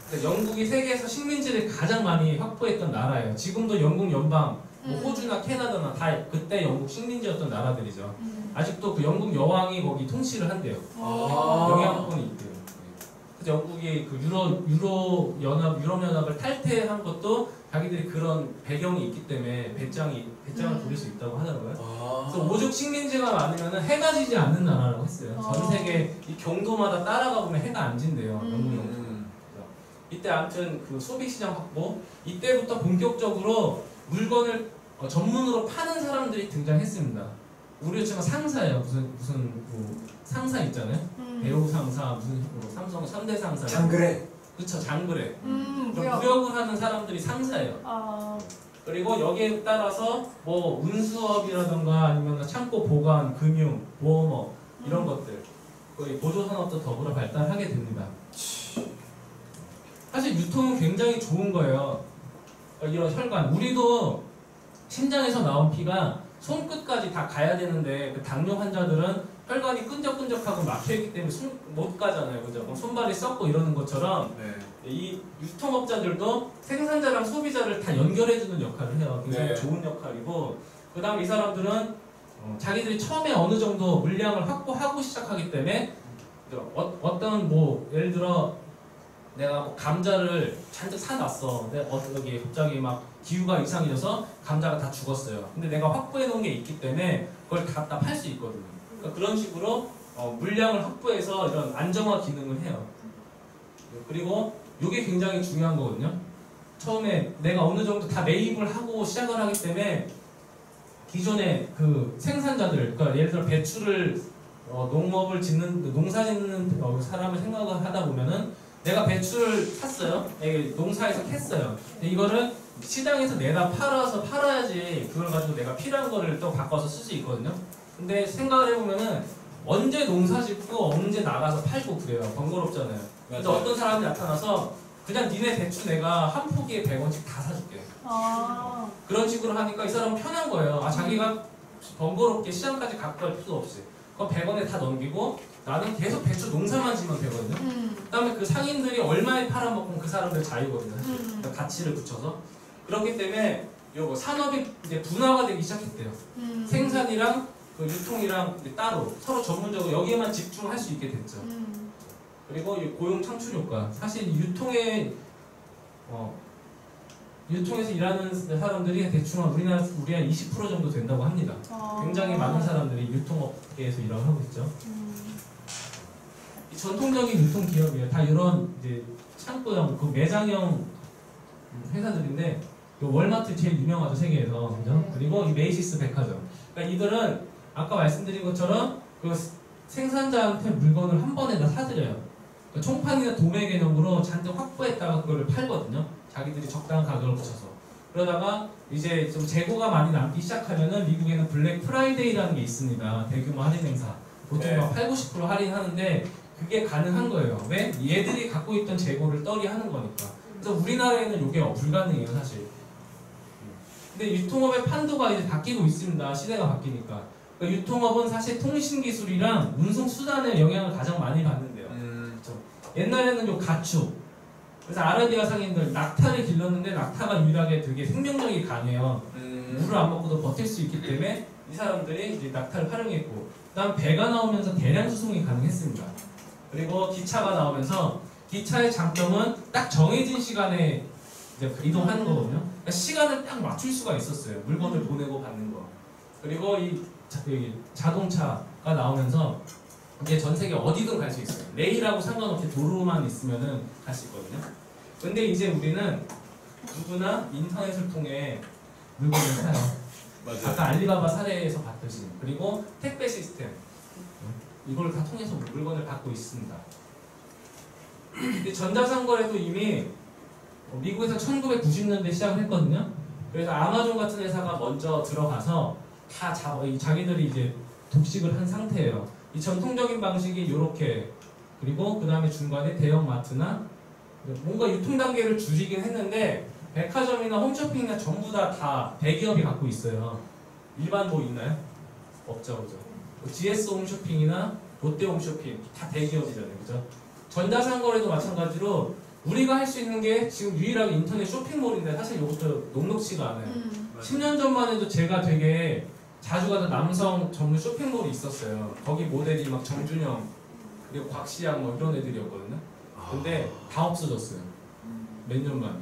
그러니까 영국이 세계에서 식민지를 가장 많이 확보했던 나라예요. 지금도 영국 연방, 뭐 호주나 캐나다나 다 그때 영국 식민지였던 나라들이죠. 아직도 그 영국 여왕이 거기 통치를 한대요. 영향권이 있대요. 그래서 영국이 그 유럽 연합을 탈퇴한 것도 자기들이 그런 배경이 있기 때문에 배짱을 부릴 수 있다고 하더라고요. 그래서 오죽 식민지가 많으면 해가 지지 않는 나라라고 했어요. 전 세계 이 경도마다 따라가 보면 해가 안 진대요. 영국. 이때 아무튼 그 소비 시장 확보, 이때부터 본격적으로 물건을 전문으로 파는 사람들이 등장했습니다. 우리 요즘은 상사예요. 무슨 뭐 상사 있잖아요. 배우 상사, 무슨 뭐 삼성 3대 상사. 장그래. 그쵸, 장그래. 무역. 무역을 하는 사람들이 상사예요. 그리고 여기에 따라서 뭐 운수업이라던가 아니면 창고 보관, 금융, 보험업 이런 것들, 거의 보조산업도 더불어 발달하게 됩니다. 사실 유통은 굉장히 좋은 거예요. 이런 혈관, 우리도 심장에서 나온 피가 손끝까지 다 가야 되는데 그 당뇨 환자들은 혈관이 끈적끈적하고 막혀있기 때문에 못 가잖아요. 그죠? 그럼 손발이 썩고 이러는 것처럼 이 유통업자들도 생산자랑 소비자를 다 연결해주는 역할을 해요. 굉장히 좋은 역할이고, 그 다음에 이 사람들은 자기들이 처음에 어느 정도 물량을 확보하고 시작하기 때문에 어떤 뭐 예를 들어 내가 뭐 감자를 잔뜩 사놨어. 근데 여기 갑자기 막 기후가 이상해져서 감자가 다 죽었어요. 근데 내가 확보해 놓은 게 있기 때문에 그걸 갖다 팔 수 있거든요. 그러니까 그런 식으로 물량을 확보해서 이런 안정화 기능을 해요. 그리고 이게 굉장히 중요한 거거든요. 처음에 내가 어느 정도 다 매입을 하고 시작을 하기 때문에 기존의 그 생산자들, 그러니까 예를 들어 배추를 농사 짓는 사람을 생각을 하다 보면은 내가 배추를 샀어요. 농사에서 캤어요. 근데 이거를 시장에서 내다 팔아야지 그걸 가지고 내가 필요한 거를 또 바꿔서 쓸 수 있거든요. 근데 생각을 해보면은 언제 농사 짓고 언제 나가서 팔고 그래요. 번거롭잖아요. 근데 어떤 사람이 나타나서 그냥 니네 배추 내가 한 포기에 100원씩 다 사줄게. 그런 식으로 하니까 이 사람은 편한 거예요. 자기가 번거롭게 시장까지 갖고 갈 필요 없이. 그럼 100원에 다 넘기고 나는 계속 배추 농사만 지면 되거든요. 그 다음에 그 상인들이 얼마에 팔아먹으면 그 사람들 자유거든요. 사실. 그러니까 가치를 붙여서. 그렇기 때문에 요거 산업이 이제 분화가 되기 시작했대요. 생산이랑 그 유통이랑 따로 서로 전문적으로 여기에만 집중할 수 있게 됐죠. 그리고 이 고용 창출 효과. 사실 유통에서 일하는 사람들이 대충 우리가 20% 정도 된다고 합니다. 굉장히 많은 사람들이 유통업계에서 일을 하고 있죠. 이 전통적인 유통기업이에요. 다 이런 이제 창고형, 그 매장형 회사들인데 월마트 제일 유명하죠, 세계에서. 그죠? 그리고 이 메이시스 백화점. 그러니까 이들은 아까 말씀드린 것처럼 그 생산자한테 물건을 한 번에 다 사드려요. 그러니까 총판이나 도매 개념으로 잔뜩 확보했다가 그걸 팔거든요. 자기들이 적당한 가격을 붙여서. 그러다가 이제 좀 재고가 많이 남기 시작하면은 미국에는 블랙 프라이데이라는 게 있습니다. 대규모 할인 행사. 보통 막 80, 90% 할인하는데 그게 가능한 거예요. 왜? 얘들이 갖고 있던 재고를 떨이하는 거니까. 그래서 우리나라에는 이게 불가능해요, 사실. 근데 유통업의 판도가 이제 바뀌고 있습니다. 시대가 바뀌니까. 그러니까 유통업은 사실 통신기술이랑 운송수단의 영향을 가장 많이 받는데요. 그렇죠? 옛날에는 요 가축. 그래서 아라비아 상인들 낙타를 길렀는데 낙타가 유일하게 되게 생명력이 강해요. 물을 안 먹고도 버틸 수 있기 때문에 이 사람들이 이제 낙타를 활용했고, 그 다음 배가 나오면서 대량 수송이 가능했습니다. 그리고 기차가 나오면서 기차의 장점은 딱 정해진 시간에 이제 이동하는 거거든요. 그러니까 시간을 딱 맞출 수가 있었어요. 물건을 보내고 받는 거. 그리고 이 자동차가 나오면서 이제 전 세계 어디든 갈 수 있어요. 레일하고 상관없이 도로만 있으면은 갈 수 있거든요. 근데 이제 우리는 누구나 인터넷을 통해 물건을 사요. 맞아요. 아까 알리바바 사례에서 봤듯이. 그리고 택배 시스템. 이걸 다 통해서 물건을 받고 있습니다. 근데 전자상거래도 이미 미국에서 1990년대 시작을 했거든요. 그래서 아마존 같은 회사가 먼저 들어가서 다 자기들이 이제 독식을 한 상태예요. 이 전통적인 방식이 이렇게, 그리고 그 다음에 중간에 대형 마트나 뭔가 유통 단계를 줄이긴 했는데 백화점이나 홈쇼핑이나 전부 다 대기업이 갖고 있어요. 일반 뭐 있나요? 없죠, 그죠? GS 홈쇼핑이나 롯데 홈쇼핑 다 대기업이잖아요, 그죠? 전자상거래도 마찬가지로 우리가 할 수 있는 게 지금 유일하게 인터넷 쇼핑몰인데 사실 이것도 녹록지가 않아요. 10년 전만 해도 제가 되게 자주 가던 남성 전문 쇼핑몰이 있었어요. 거기 모델이 막 정준영 그리고 곽시양 뭐 이런 애들이었거든요. 근데 다 없어졌어요. 몇 년 만에.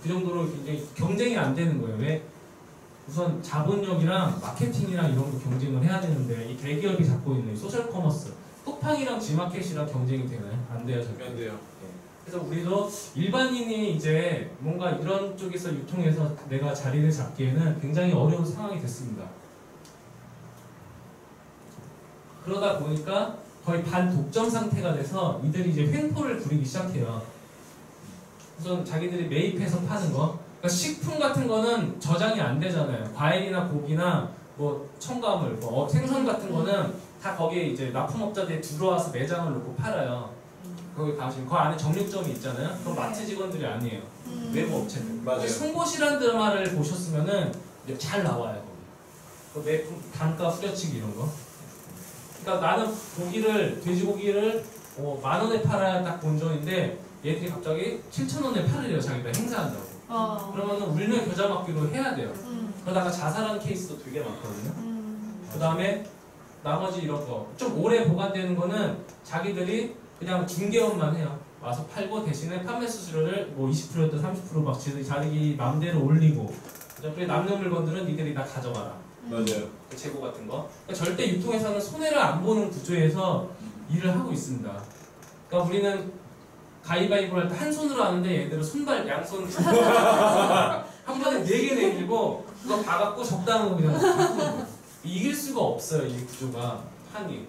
그 정도로 굉장히 경쟁이 안 되는 거예요. 왜? 우선 자본력이랑 마케팅이랑 이런 거 경쟁을 해야 되는데 이 대기업이 잡고 있는 이 소셜 커머스, 쿠팡이랑 지마켓이랑 경쟁이 되나요? 안 돼요, 절대. 안 돼요. 그래서 우리도 일반인이 이제 뭔가 이런 쪽에서 유통해서 내가 자리를 잡기에는 굉장히 어려운 상황이 됐습니다. 그러다 보니까 거의 반독점 상태가 돼서 이들이 이제 횡포를 부리기 시작해요. 우선 자기들이 매입해서 파는 거, 그러니까 식품 같은 거는 저장이 안 되잖아요. 과일이나 고기나 뭐 첨가물, 뭐 생선 같은 거는 다 거기에 이제 납품업자들이 들어와서 매장을 놓고 팔아요. 거기 가시면 그 안에 정육점이 있잖아요. 그건 마트 직원들이 아니에요. 외부 업체들. 맞아요. 송곳이란 드라마를 보셨으면은 잘 나와요. 거기. 그 매품 단가 후려치기 이런 거. 그러니까 나는 돼지고기를 10,000원에 팔아야 딱 본전인데 얘들이 갑자기 7,000원에 팔으래요. 자기가 행사한다고. 그러면은 울며 겨자 먹기로 해야 돼요. 그러다가 자살하는 케이스도 되게 많거든요. 그 다음에 나머지 이런 거 좀 오래 보관되는 거는 자기들이 그냥 중개업만 해요. 와서 팔고 대신에 판매 수수료를 뭐 20%였다 30%막 자기 마음대로 올리고, 그리고 남는 물건들은 니들이 다 가져가라. 맞아요. 그 재고 같은 거. 그러니까 절대 유통회사는 손해를 안 보는 구조에서 일을 하고 있습니다. 그러니까 우리는 가위바위보 할 때 한 손으로 하는데 얘들은 손발 양손 한 번에 4개 내밀고 그거 봐갖고 적당한 거 그냥 바꾸는 거예요. 이길 수가 없어요, 이 구조가. 한이.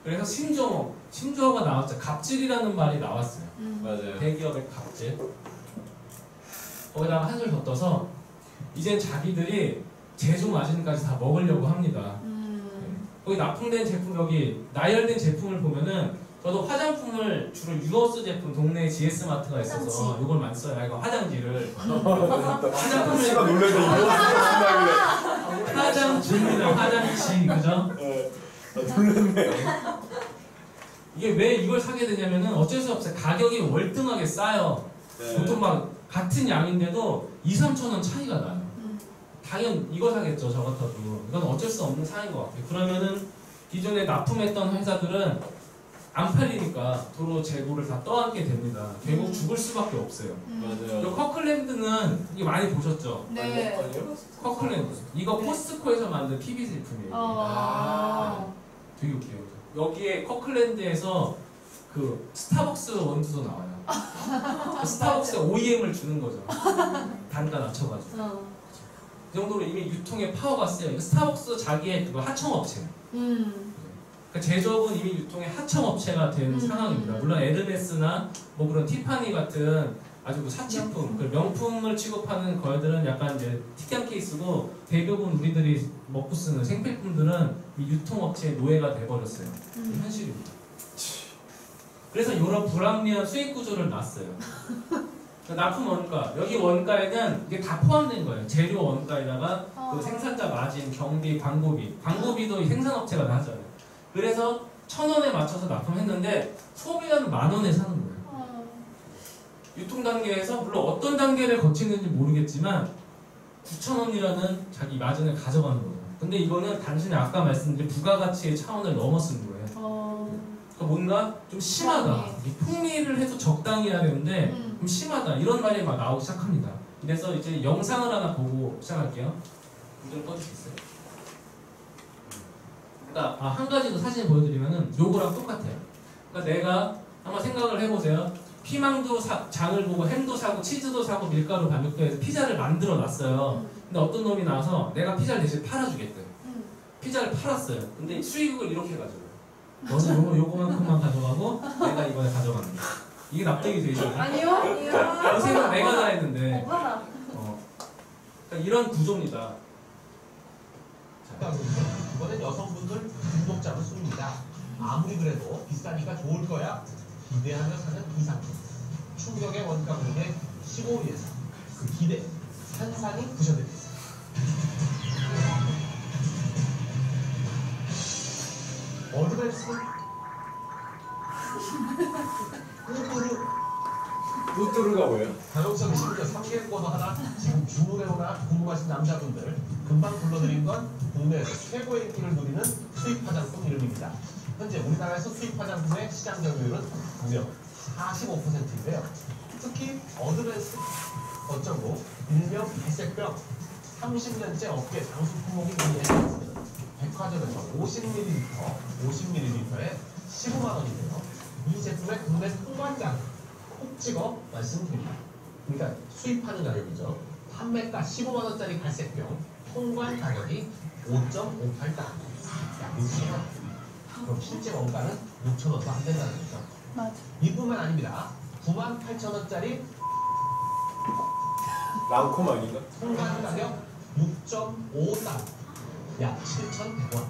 그래서 신조어가 나왔죠. 갑질이라는 말이 나왔어요. 맞아요. 대기업의 갑질. 거기다가 한술 더 떠서 이젠 자기들이 제조 마진까지 다 먹으려고 합니다. 거기 납품된 제품, 여기 나열된 제품을 보면은 저도 화장품을 주로 유어스 제품 동네 GS 마트가 있어서 이걸 많이 써요. 이거 화장지를. 화장품을 씨가 놀래서 이거 쓴다길래. 화장지입니다. 화장지, 그죠? 놀랐네. 이게 왜 이걸 사게 되냐면은 어쩔 수 없어요. 가격이 월등하게 싸요. 보통 막 같은 양인데도 2-3천 원 차이가 나요. 당연 이거 사겠죠, 저 같아도. 이건 어쩔 수 없는 사인 것 같아요. 그러면은 기존에 납품했던 회사들은 안 팔리니까 도로 재고를 다 떠안게 됩니다. 결국 죽을 수밖에 없어요. 맞아요. 이 커클랜드는 이게 많이 보셨죠? 네. 아니요? 커클랜드. 이거 포스코에서 만든 PB 제품이에요. 되게 웃겨요. 여기에 커클랜드에서 그 스타벅스 원두도 나와요. 그 스타벅스에 OEM을 주는 거죠. 단가 낮춰가지고. 그 정도로 이미 유통의 파워가 세요. 이거 스타벅스 자기의 그거 하청업체. 그러니까 제조업은 이미 유통의 하청업체가 된 상황입니다. 물론 에르메스나 뭐 그런 티파니 같은 아주 그 사치품, 그 명품을 취급하는 거들은 약간 이제 특이한 케이스고, 대부분 우리들이 먹고 쓰는 생필품들은 이 유통업체의 노예가 돼버렸어요. 현실입니다. 그래서 이런 불합리한 수익 구조를 놨어요. 납품 원가, 여기 원가에는 이게 다 포함된 거예요. 재료 원가에다가 그 생산자 마진, 경비, 광고비도 이 생산업체가 다 하잖아요. 그래서 1,000원에 맞춰서 납품했는데 소비자는 10,000원에 사는 거예요. 유통 단계에서 물론 어떤 단계를 거치는지 모르겠지만 9,000원이라는 자기 마진을 가져가는 거예요. 근데 이거는 단순히 아까 말씀드린 부가가치의 차원을 넘어선 거예요. 그러니까 뭔가 좀 심하다. 이 풍리를 해서 적당히 해야 되는데 좀 심하다. 이런 말이 막 나오기 시작합니다. 그래서 이제 영상을 하나 보고 시작할게요. 좀 꺼주시겠어요? 그러니까 한 가지 더 사진 보여드리면은 요거랑 똑같아요. 그러니까 내가 한번 생각을 해보세요. 피망도 장을 보고 햄도 사고 치즈도 사고 밀가루 반죽도 해서 피자를 만들어 놨어요. 근데 어떤 놈이 나와서 내가 피자를 대신 팔아주겠대. 피자를 팔았어요. 근데 수익을 이렇게 가져가요. 너는 요거만큼만 가져가고 내가 이번에 가져가는 거야. 이게 납득이 되죠? 아니요. 선생님은 내가 다 했는데 오빠나. 그러니까 이런 구조입니다. 이번엔 여성분들 중독자로 수입니다. 아무리 그래도 비싸니까 좋을 거야 기대하며 사는 이 상품. 충격의 원가분에 15위에서 그 기대 산산이 부셔드립니다. 어드밴스 루트루가 뭐예요? 가용성이 심지어 3개월 번호 하나 지금 주문해오나 궁금하신 남자분들 금방 불러드린 건 국내에서 최고의 인기를 누리는 수입 화장품 이름입니다. 현재 우리나라에서 수입 화장품의 시장 점유율은 무려 45%인데요. 특히 어드밴스 어쩌고 일명 백색병 30년째 업계 장수 품목이 문의했습니다. 백화점에서 50ml에 15만 원인데요. 이 제품의 국내 통관장 콕 찍어 말씀드립니다. 그러니까 수입하는 가격이죠. 판매가 15만 원짜리 갈색병 통관 가격이 5.58단. 야, 6천 원. 그럼 실제 원가는 6천 원도 안 된다는 거죠. 맞아. 이뿐만 아닙니다. 98,000원짜리 랑콤 아닌가? 통관 가격 6.5단. 약 7,100원.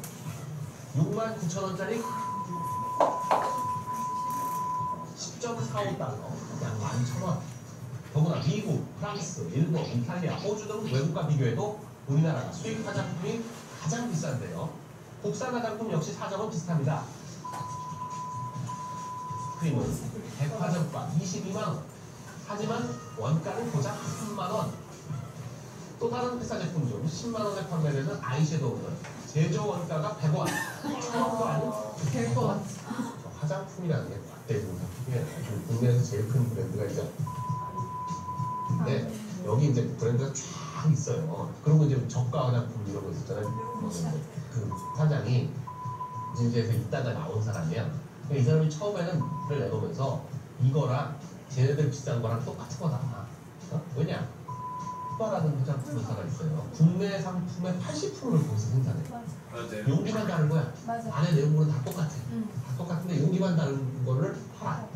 69,000원짜리 10.45달러. 약 11,000원. 더구나 미국, 프랑스, 일본, 이탈리아, 호주 등 외국과 비교해도 우리나라가 수입 화장품이 가장 비싼데요. 국산 화장품 역시 사정은 비슷합니다. 크림은 백화점가 22만 원. 하지만 원가는 고작 3만 원. 또 다른 회사 제품 중 10만 원에 판매되는 아이섀도우는 제조 원가가 100원. 1,000원도 아닌 100원. 화장품이라는 게 대부분 국내에서 제일 큰 브랜드가 있죠. 네, 여기 이제 브랜드가 쫙 있어요. 그리고 이제 저가 화장품 이런 거 있었잖아요. 그 사장이 이제에서 있다가 나온 사람이야. 이 사람이 처음에는 를 내놓으면서 이거랑 쟤네들 비싼 거랑 똑같은 거다. 왜냐? 후바라는 화장품 회사가 있어요. 국내 상품의 80%를 거기서 생산해. 맞아요. 용기만 다른 거야. 맞아. 안에 내용물은 다 똑같아. 응. 다 똑같은데 용기만 다른 거를 팔아.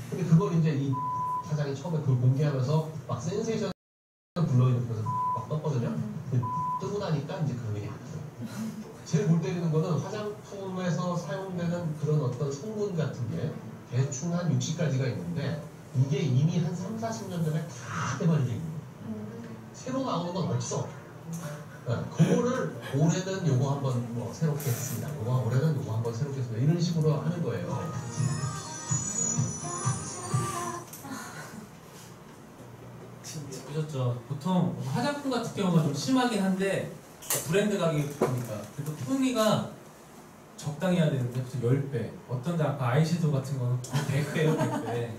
근데 그걸 이제 이 사장이 처음에 그걸 공개하면서 막 센세이션 불러일으켜서 막 떴거든요. 뜨고 나니까 이제 그런 얘기 안 해요. 제일 골 때리는 거는 화장품에서 사용되는 그런 어떤 성분 같은 게 대충 한 60가지가 있는데 이게 이미 한 3, 40년 전에 다 개발이 돼 있는 거예요. 새로 나오는 건 없어. 네, 그거를 올해는 요거 한번 뭐 새롭게 했습니다. 올해는 요거 한번 새롭게 했습니다. 이런 식으로 하는 거예요. 보셨죠? 보통 화장품 같은 경우가 좀 심하긴 한데 브랜드 가격이 붙으니까 그래도 품위가 적당히 해야 되는데 무슨 10배 어떤 데 아까 아이섀도우 같은 거는 100배요 100배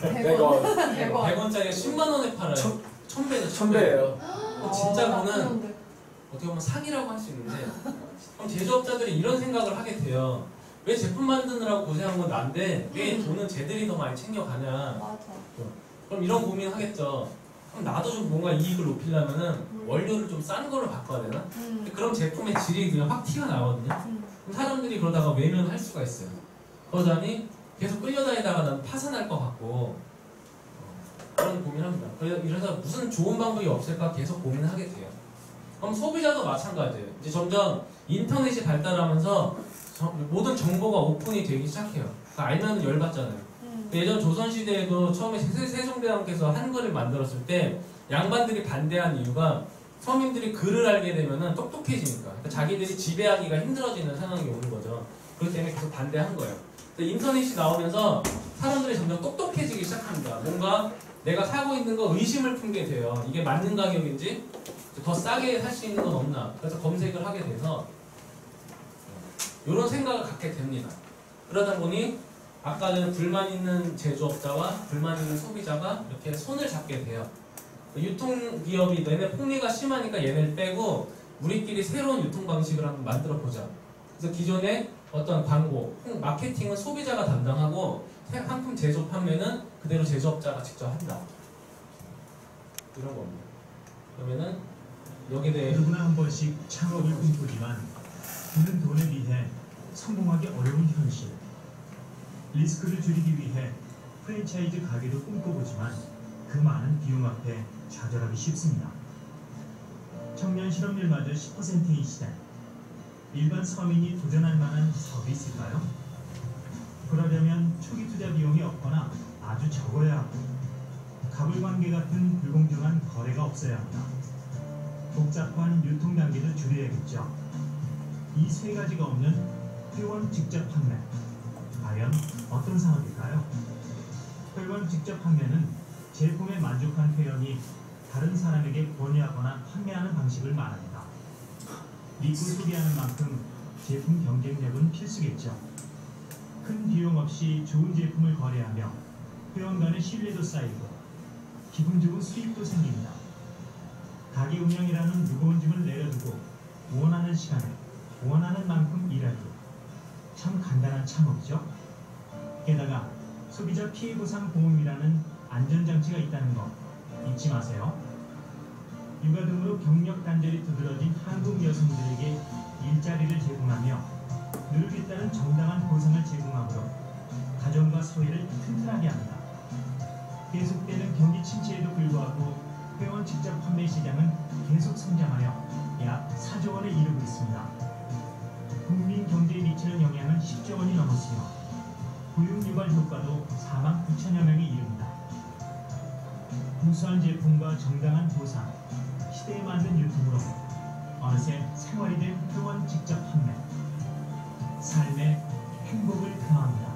100원. 100원짜리가 10만원에 팔아요 1000배죠 1000배예요. 진짜 그거는 어떻게 보면 사기라고 할 수 있는데 그럼 제조업자들이 이런 생각을 하게 돼요. 왜 제품 만드느라고 고생한 건 난데 왜 돈은 쟤들이 더 많이 챙겨가냐. 맞아. 그럼 이런 고민을 하겠죠. 그럼 나도 좀 뭔가 이익을 높이려면은 원료를 좀 싼 걸로 바꿔야 되나? 근데 그럼 제품의 질이 그냥 확 티가 나거든요. 그럼 사람들이 그러다가 외면할 수가 있어요. 그러자니 계속 끌려다니다가 난 파산할 것 같고 그런 고민합니다. 그래서 무슨 좋은 방법이 없을까 계속 고민하게 돼요. 그럼 소비자도 마찬가지예요. 이제 점점 인터넷이 발달하면서 모든 정보가 오픈이 되기 시작해요. 그러니까 알면 열받잖아요. 예전 조선시대에도 처음에 세종대왕께서 한글을 만들었을 때 양반들이 반대한 이유가 서민들이 글을 알게 되면 똑똑해지니까. 그러니까 자기들이 지배하기가 힘들어지는 상황이 오는 거죠. 그렇기 때문에 계속 반대한 거예요. 인터넷이 나오면서 사람들이 점점 똑똑해지기 시작합니다. 뭔가 내가 사고 있는 거 의심을 품게 돼요. 이게 맞는 가격인지 더 싸게 살 수 있는 건 없나. 그래서 검색을 하게 돼서 이런 생각을 갖게 됩니다. 그러다 보니 아까는 불만 있는 제조업자와 불만 있는 소비자가 이렇게 손을 잡게 돼요. 유통기업이 얘네 폭리가 심하니까 얘네를 빼고 우리끼리 새로운 유통 방식을 한번 만들어 보자. 그래서 기존에 어떤 광고, 마케팅은 소비자가 담당하고 상품 제조 판매는 그대로 제조업자가 직접 한다. 이런 겁니다. 그러면은 여기에 대해 누구나 한 번씩 창업을 꿈꾸지만 드는 돈에 비해 성공하기 어려운 현실. 리스크를 줄이기 위해 프랜차이즈 가게도 꿈꿔보지만 그 많은 비용 앞에 좌절하기 쉽습니다. 청년 실업률마저 10%인 시대, 일반 서민이 도전할 만한 사업이 있을까요? 그러려면 초기 투자 비용이 없거나 아주 적어야 하고 가불관계 같은 불공정한 거래가 없어야 합니다. 복잡한 유통 단계도 줄여야겠죠. 이 세 가지가 없는 회원 직접 판매, 과연 어떤 상황일까요? 회원 직접 판매는 제품에 만족한 회원이 다른 사람에게 권유하거나 판매하는 방식을 말합니다. 믿고 소비하는 만큼 제품 경쟁력은 필수겠죠. 큰 비용 없이 좋은 제품을 거래하며 회원 간의 신뢰도 쌓이고 기분 좋은 수익도 생깁니다. 가게 운영이라는 무거운 짐을 내려두고 원하는 시간에 원하는 만큼 일하기, 참 간단한 창업이죠. 게다가 소비자 피해 보상 보험이라는 안전장치가 있다는 거 잊지 마세요. 육아 등으로 경력 단절이 두드러진 한국 여성들에게 일자리를 제공하며 노력에 따른 정당한 보상을 제공함으로 가정과 사회를 튼튼하게 합니다. 계속되는 경기 침체에도 불구하고 회원 직접 판매 시장은 계속 성장하여 약 4조 원에 이르고 있습니다. 국민 경제에 미치는 영향은 10조 원이 넘었으며 고용 유발 효과도 4만 9천여 명에 이릅니다. 우수한 제품과 정당한 보상, 시대에 맞는 유통으로 어느새 생활이 된 회원 직접 판매, 삶의 행복을 더합니다.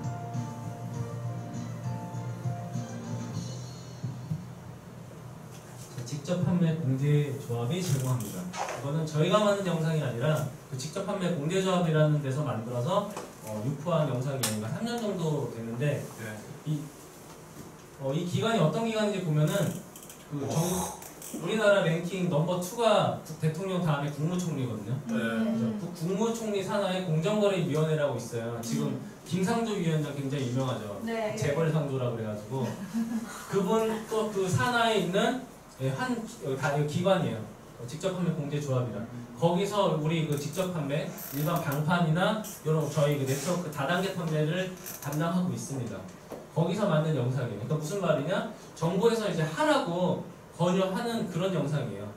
직접 판매 공제 조합이 제공합니다. 이거는 저희가 만든 영상이 아니라 그 직접 판매 공제 조합이라는 데서 만들어서 유포한 영상이 아닌가 3년 정도 됐는데 이 기관이 어떤 기관인지 보면은 우리나라 랭킹 넘버 2가 대통령 다음에 국무총리거든요. 그래서 국무총리 산하에 공정거래위원회라고 있어요. 지금 김상조 위원장 굉장히 유명하죠. 네. 재벌상조라고 그래가지고 그분 또 그 산하에 있는 한 기관이에요. 직접 판매 공제 조합이라. 거기서 우리 그 직접 판매, 일반 방판이나 이런 저희 그 네트워크 다단계 판매를 담당하고 있습니다. 거기서 만든 영상이에요. 그러니까 무슨 말이냐? 정부에서 이제 하라고 권유하는 그런 영상이에요.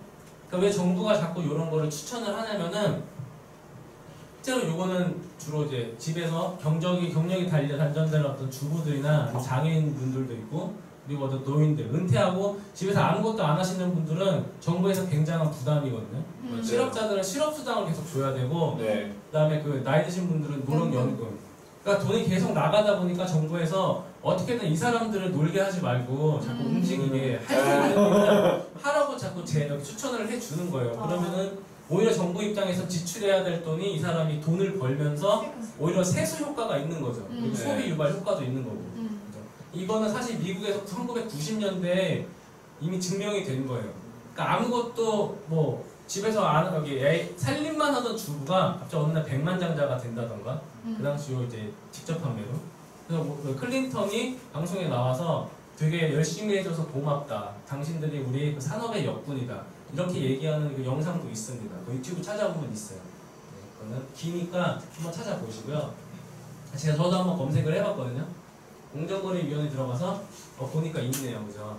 그러니까 왜 정부가 자꾸 이런 거를 추천을 하냐면은 실제로 요거는 주로 이제 집에서 경력이 단절된 어떤 주부들이나 장애인 분들도 있고 그리고 어떤 노인들, 은퇴하고 집에서 아무것도 안 하시는 분들은 정부에서 굉장한 부담이거든요. 실업자들은 실업수당을 계속 줘야 되고 그다음에 그 나이 드신 분들은 노령연금. 그러니까 돈이 계속 나가다 보니까 정부에서 어떻게든 이 사람들을 놀게 하지 말고 자꾸 움직이게 할 수 있는 그냥 하라고 자꾸 추천을 해주는 거예요. 그러면은 오히려 정부 입장에서 지출해야 될 돈이 이 사람이 돈을 벌면서 오히려 세수 효과가 있는 거죠. 그리고 소비 유발 효과도 있는 거고. 이거는 사실 미국에서 1990년대에 이미 증명이 된 거예요. 그러니까 아무것도 뭐 집에서 살림만 하던 주부가 갑자기 어느 날 백만장자가 된다던가 그 당시 이제 직접 판매로. 그래서 뭐 클린턴이 방송에 나와서 되게 열심히 해줘서 고맙다. 당신들이 우리 그 산업의 역군이다. 이렇게 얘기하는 그 영상도 있습니다. 그 유튜브 찾아보면 있어요. 네, 그거는 기니까 한번 찾아보시고요. 저도 한번 검색을 해봤거든요. 공정거래위원회 들어가서 보니까 있네요, 그죠?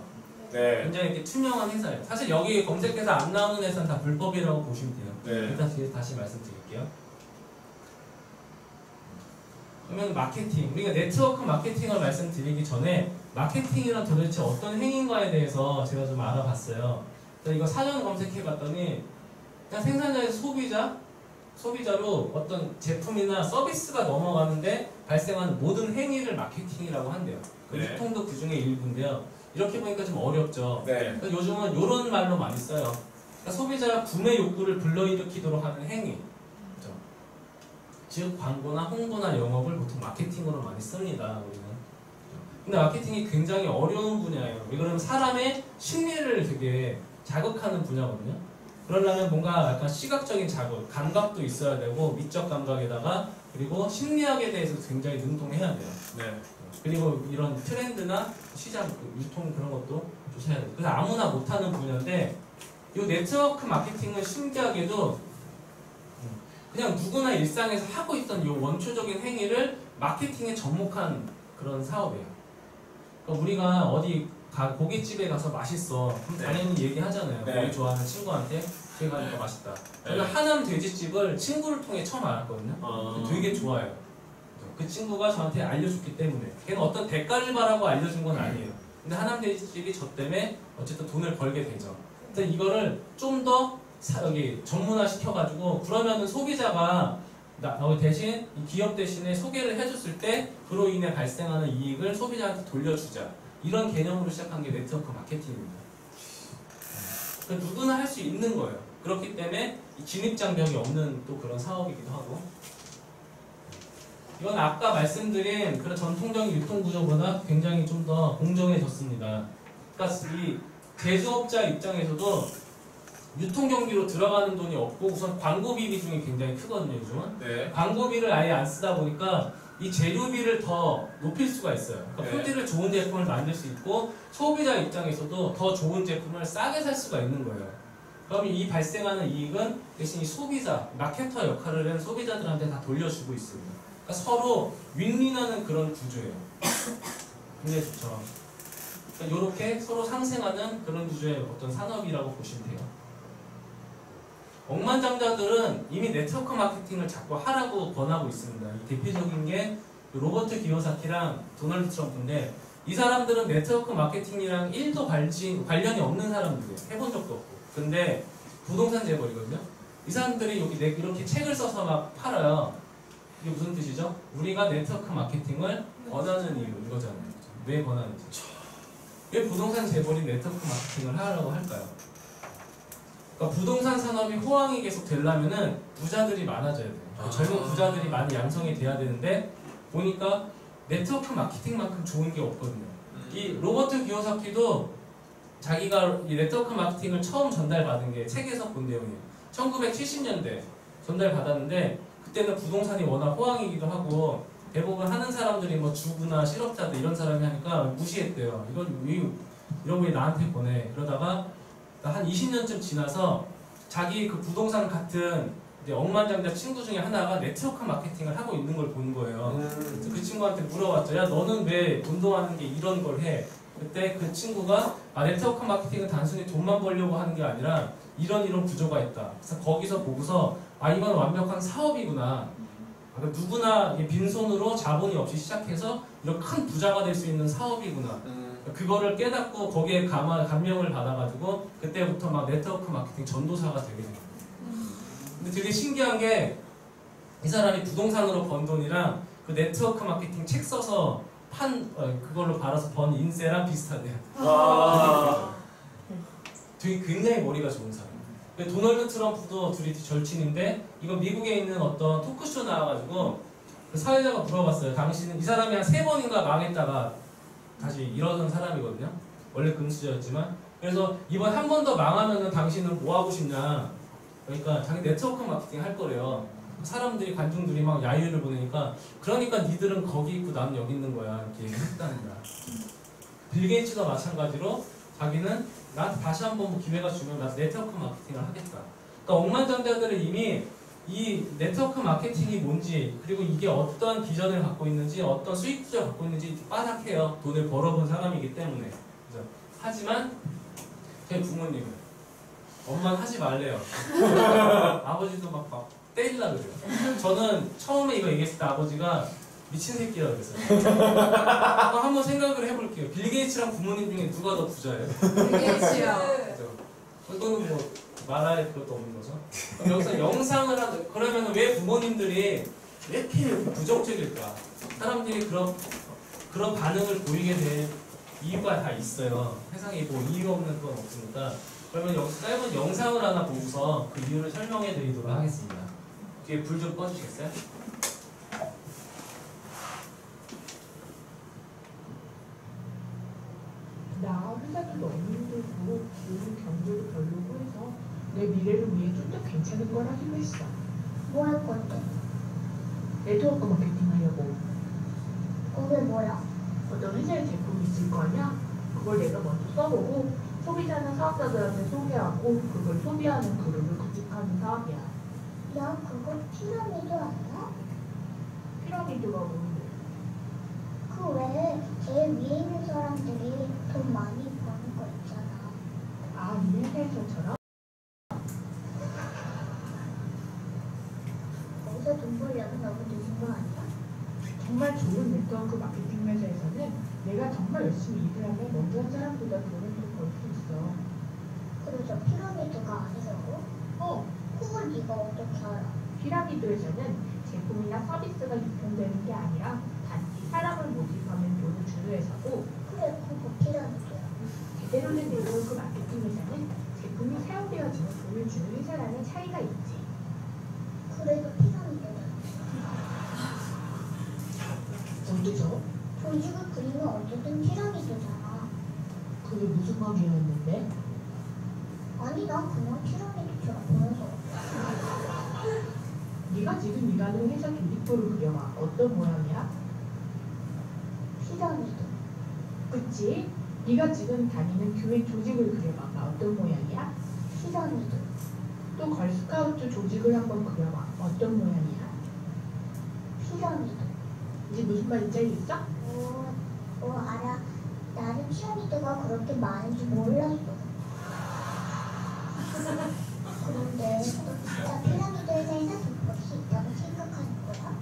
네. 굉장히 이렇게 투명한 회사예요. 사실 여기 검색해서 안 나오는 회사는 다 불법이라고 보시면 돼요. 네. 일단 다시 말씀드릴게요. 그러면 마케팅, 우리가 네트워크 마케팅을 말씀드리기 전에 마케팅이란 도대체 어떤 행위인가에 대해서 제가 좀 알아봤어요. 이거 사전 검색해봤더니 그냥 생산자에서 소비자로 어떤 제품이나 서비스가 넘어가는데 발생하는 모든 행위를 마케팅이라고 한대요. 네. 유통도 그 중에 일부인데요. 이렇게 보니까 좀 어렵죠. 네. 그러니까 요즘은 이런 말로 많이 써요. 그러니까 소비자 구매 욕구를 불러일으키도록 하는 행위. 그렇죠? 즉 광고나 홍보나 영업을 보통 마케팅으로 많이 씁니다. 우리는. 근데 마케팅이 굉장히 어려운 분야예요. 왜 그러면 사람의 심리를 되게 자극하는 분야거든요. 그러려면 뭔가 약간 시각적인 자극, 감각도 있어야 되고 미적 감각에다가 그리고 심리학에 대해서 굉장히 능통해야 돼요. 네. 그리고 이런 트렌드나 시장, 유통 그런 것도 조사해야 돼요. 그래서 아무나 못하는 분야인데 이 네트워크 마케팅은 신기하게도 그냥 누구나 일상에서 하고 있던 이 원초적인 행위를 마케팅에 접목한 그런 사업이에요. 그러니까 우리가 어디 고깃집에 가서 맛있어. 그럼 네. 당연히 얘기하잖아요. 네. 고기 좋아하는 친구한테 저기 가니까 네. 맛있다. 네. 저는 하남 돼지집을 친구를 통해 처음 알았거든요. 되게 좋아요. 그 친구가 저한테 알려줬기 때문에 걔는 어떤 대가를 바라고 알려준 건 아니에요. 근데 하남 돼지집이 저 때문에 어쨌든 돈을 벌게 되죠. 근데 이거를 좀 더 여기 전문화 시켜가지고 그러면은 소비자가 대신 이 기업 대신에 소개를 해줬을 때 그로 인해 발생하는 이익을 소비자한테 돌려주자. 이런 개념으로 시작한 게 네트워크 마케팅입니다. 그러니까 누구나 할 수 있는 거예요. 그렇기 때문에 이 진입장벽이 없는 또 그런 사업이기도 하고. 이건 아까 말씀드린 그런 전통적인 유통구조보다 굉장히 좀 더 공정해졌습니다. 그러니까 이 제조업자 입장에서도 유통경비로 들어가는 돈이 없고 우선 광고비 비중이 굉장히 크거든요, 요즘은. 네. 광고비를 아예 안 쓰다 보니까 이 재료비를 더 높일 수가 있어요. 그러니까 네. 품질을 좋은 제품을 만들 수 있고 소비자 입장에서도 더 좋은 제품을 싸게 살 수가 있는 거예요. 그럼 이 발생하는 이익은 대신 이 소비자, 마케터 역할을 하는 소비자들한테 다 돌려주고 있습니다. 그러니까 서로 윈윈하는 그런 구조예요. 굉장히 좋죠. 그러니까 이렇게 서로 상생하는 그런 구조의 어떤 산업이라고 보시면 돼요. 억만장자들은 이미 네트워크 마케팅을 자꾸 하라고 권하고 있습니다. 이 대표적인 게 로버트 기요사키랑 도널드 트럼프인데 이 사람들은 네트워크 마케팅이랑 1도 관련이 없는 사람들이에요. 해본 적도 없고. 근데 부동산 재벌이거든요. 이 사람들이 여기 이렇게 책을 써서 막 팔아요. 이게 무슨 뜻이죠? 우리가 네트워크 마케팅을 권하는 이유 이거잖아요. 왜 권하는지. 왜 부동산 재벌이 네트워크 마케팅을 하라고 할까요? 그러니까 부동산 산업이 호황이 계속 되려면은 부자들이 많아져야 돼요. 젊은 부자들이 많이 양성이 돼야 되는데 보니까 네트워크 마케팅만큼 좋은 게 없거든요. 이 로버트 기요사키도 자기가 이 네트워크 마케팅을 처음 전달받은 게 책에서 본 내용이에요. 1970년대 전달받았는데 그때는 부동산이 워낙 호황이기도 하고 대부분 하는 사람들이 뭐 주부나 실업자들 이런 사람이 하니까 무시했대요. 이런 거 왜 나한테 보내? 그러다가 한 20년쯤 지나서 자기 그 부동산 같은 이제 억만장자 친구 중에 하나가 네트워크 마케팅을 하고 있는 걸 본 거예요. 그래서 그 친구한테 물어봤죠. 야, 너는 왜 운동하는 게 이런 걸 해? 그때 그 친구가 네트워크 마케팅은 단순히 돈만 벌려고 하는 게 아니라 이런 구조가 있다. 그래서 거기서 보고서 이건 완벽한 사업이구나. 그러니까 누구나 빈손으로 자본이 없이 시작해서 이런 큰 부자가 될 수 있는 사업이구나. 그거를 깨닫고 거기에 감명을 받아가지고 그때부터 막 네트워크 마케팅 전도사가 되게 됩니다. 근데 되게 신기한 게 이 사람이 부동산으로 번 돈이랑 그 네트워크 마케팅 책 써서 그걸로 팔아서 번 인세랑 비슷하대요. 되게 굉장히 머리가 좋은 사람이에요. 도널드 트럼프도 둘이 절친인데 이거 미국에 있는 어떤 토크쇼 나와가지고 그 사회자가 물어봤어요. 당신은 이 사람이 한 3번인가 망했다가 다시 일어선 사람이거든요. 원래 금수저였지만. 그래서 이번 한 번 더 망하면은 당신은 뭐 하고 싶냐. 그러니까 자기 네트워크 마케팅 할 거래요. 사람들이 관중들이 막 야유를 보내니까 그러니까 니들은 거기 있고 나는 여기 있는 거야 이렇게 했다는 거야. 빌 게이츠가 마찬가지로 자기는 나한테 다시 한번 기회가 주면 나 네트워크 마케팅을 하겠다. 그러니까 억만장자들은 이미 이 네트워크 마케팅이 뭔지 그리고 이게 어떤 비전을 갖고 있는지 어떤 수익 구조를 갖고 있는지 빠삭해요. 돈을 벌어본 사람이기 때문에. 그죠? 하지만 제 부모님은 엄마는 하지 말래요. 아버지도 막 때리려고 그래요. 저는 처음에 이거 얘기했을 때 아버지가 미친 새끼라고 그랬어요. 한번 생각을 해볼게요. 빌 게이츠랑 부모님 중에 누가 더 부자예요? 빌 게이츠요. 그죠? 이거는 뭐 말할 것도 없는 거죠. 그럼 여기서 영상을 그러면 왜 부모님들이 왜 이렇게 부정적일까? 사람들이 그런 반응을 보이게 된 이유가 다 있어요. 세상에 뭐 이유 없는 건 없으니까. 그러면 여기서 짧은 영상을 하나 보고서 그 이유를 설명해 드리도록 하겠습니다. 뒤에 불 좀 꺼주시겠어요? 나 회사도 너무 힘들고 좋은 경제도 별로고 해서 내 미래를 위해 좀 더 괜찮은 걸 하기로 했어. 뭐 할 건데? 네트워크 마케팅 하려고. 그게 뭐야? 어떤 회사의 제품이 있을 거 아니야? 그걸 내가 먼저 써보고 소비자나 사업자들한테 소개하고 그걸 소비하는 그룹을 구축하는 사업이야. 야, 그거 피라미드 아니야? 피라미드가 뭔데? 그 그 외에 제일 위에 있는 사람들이 돈 많이 버는 거 있잖아. 아, 네 회사에서처럼? 거기서 돈 벌려면 너무 늦은 거 아니야? 정말 좋은 네트워크 마케팅 회사에서는 내가 정말 열심히 일을 하면 먼저 한 사람보다 돈을 좀 벌 수 있어. 그래서 피라미드가 아니라고? 그걸 네가 어떻게 알아? 피라미드에서는 제품이나 서비스가 유통되는 게 아니라 단지 사람을 모집하면 돈을 주는 회사고, 그래, 그거 피라미드야. 제대로 된 네트워크 마케팅 회사는 제품이 사용되어지면 돈을 주는 회사라는 차이가 있지. 그래도 피라미드야. 어디서? 조직을 그리면 어쨌든 피라미드잖아. 그게 무슨 말이었는데? 아니, 난 그냥 피라미드처럼 보여서. 네가 지금 일하는 회사 조직도를 그려봐. 어떤 모양이야? 피라미드. 그치? 네가 지금 다니는 교회 조직을 그려봐. 어떤 모양이야? 피라미드. 또 걸스카우트 조직을 한번 그려봐. 어떤 모양이야? 피라미드. 이제 무슨 말인지 알겠어? 알아. 나는 피라미드가 그렇게 많은지 몰랐어. 그런데 너 진짜 피라미드 회사에서 돈 벌 수 있다고 생각하는 거야?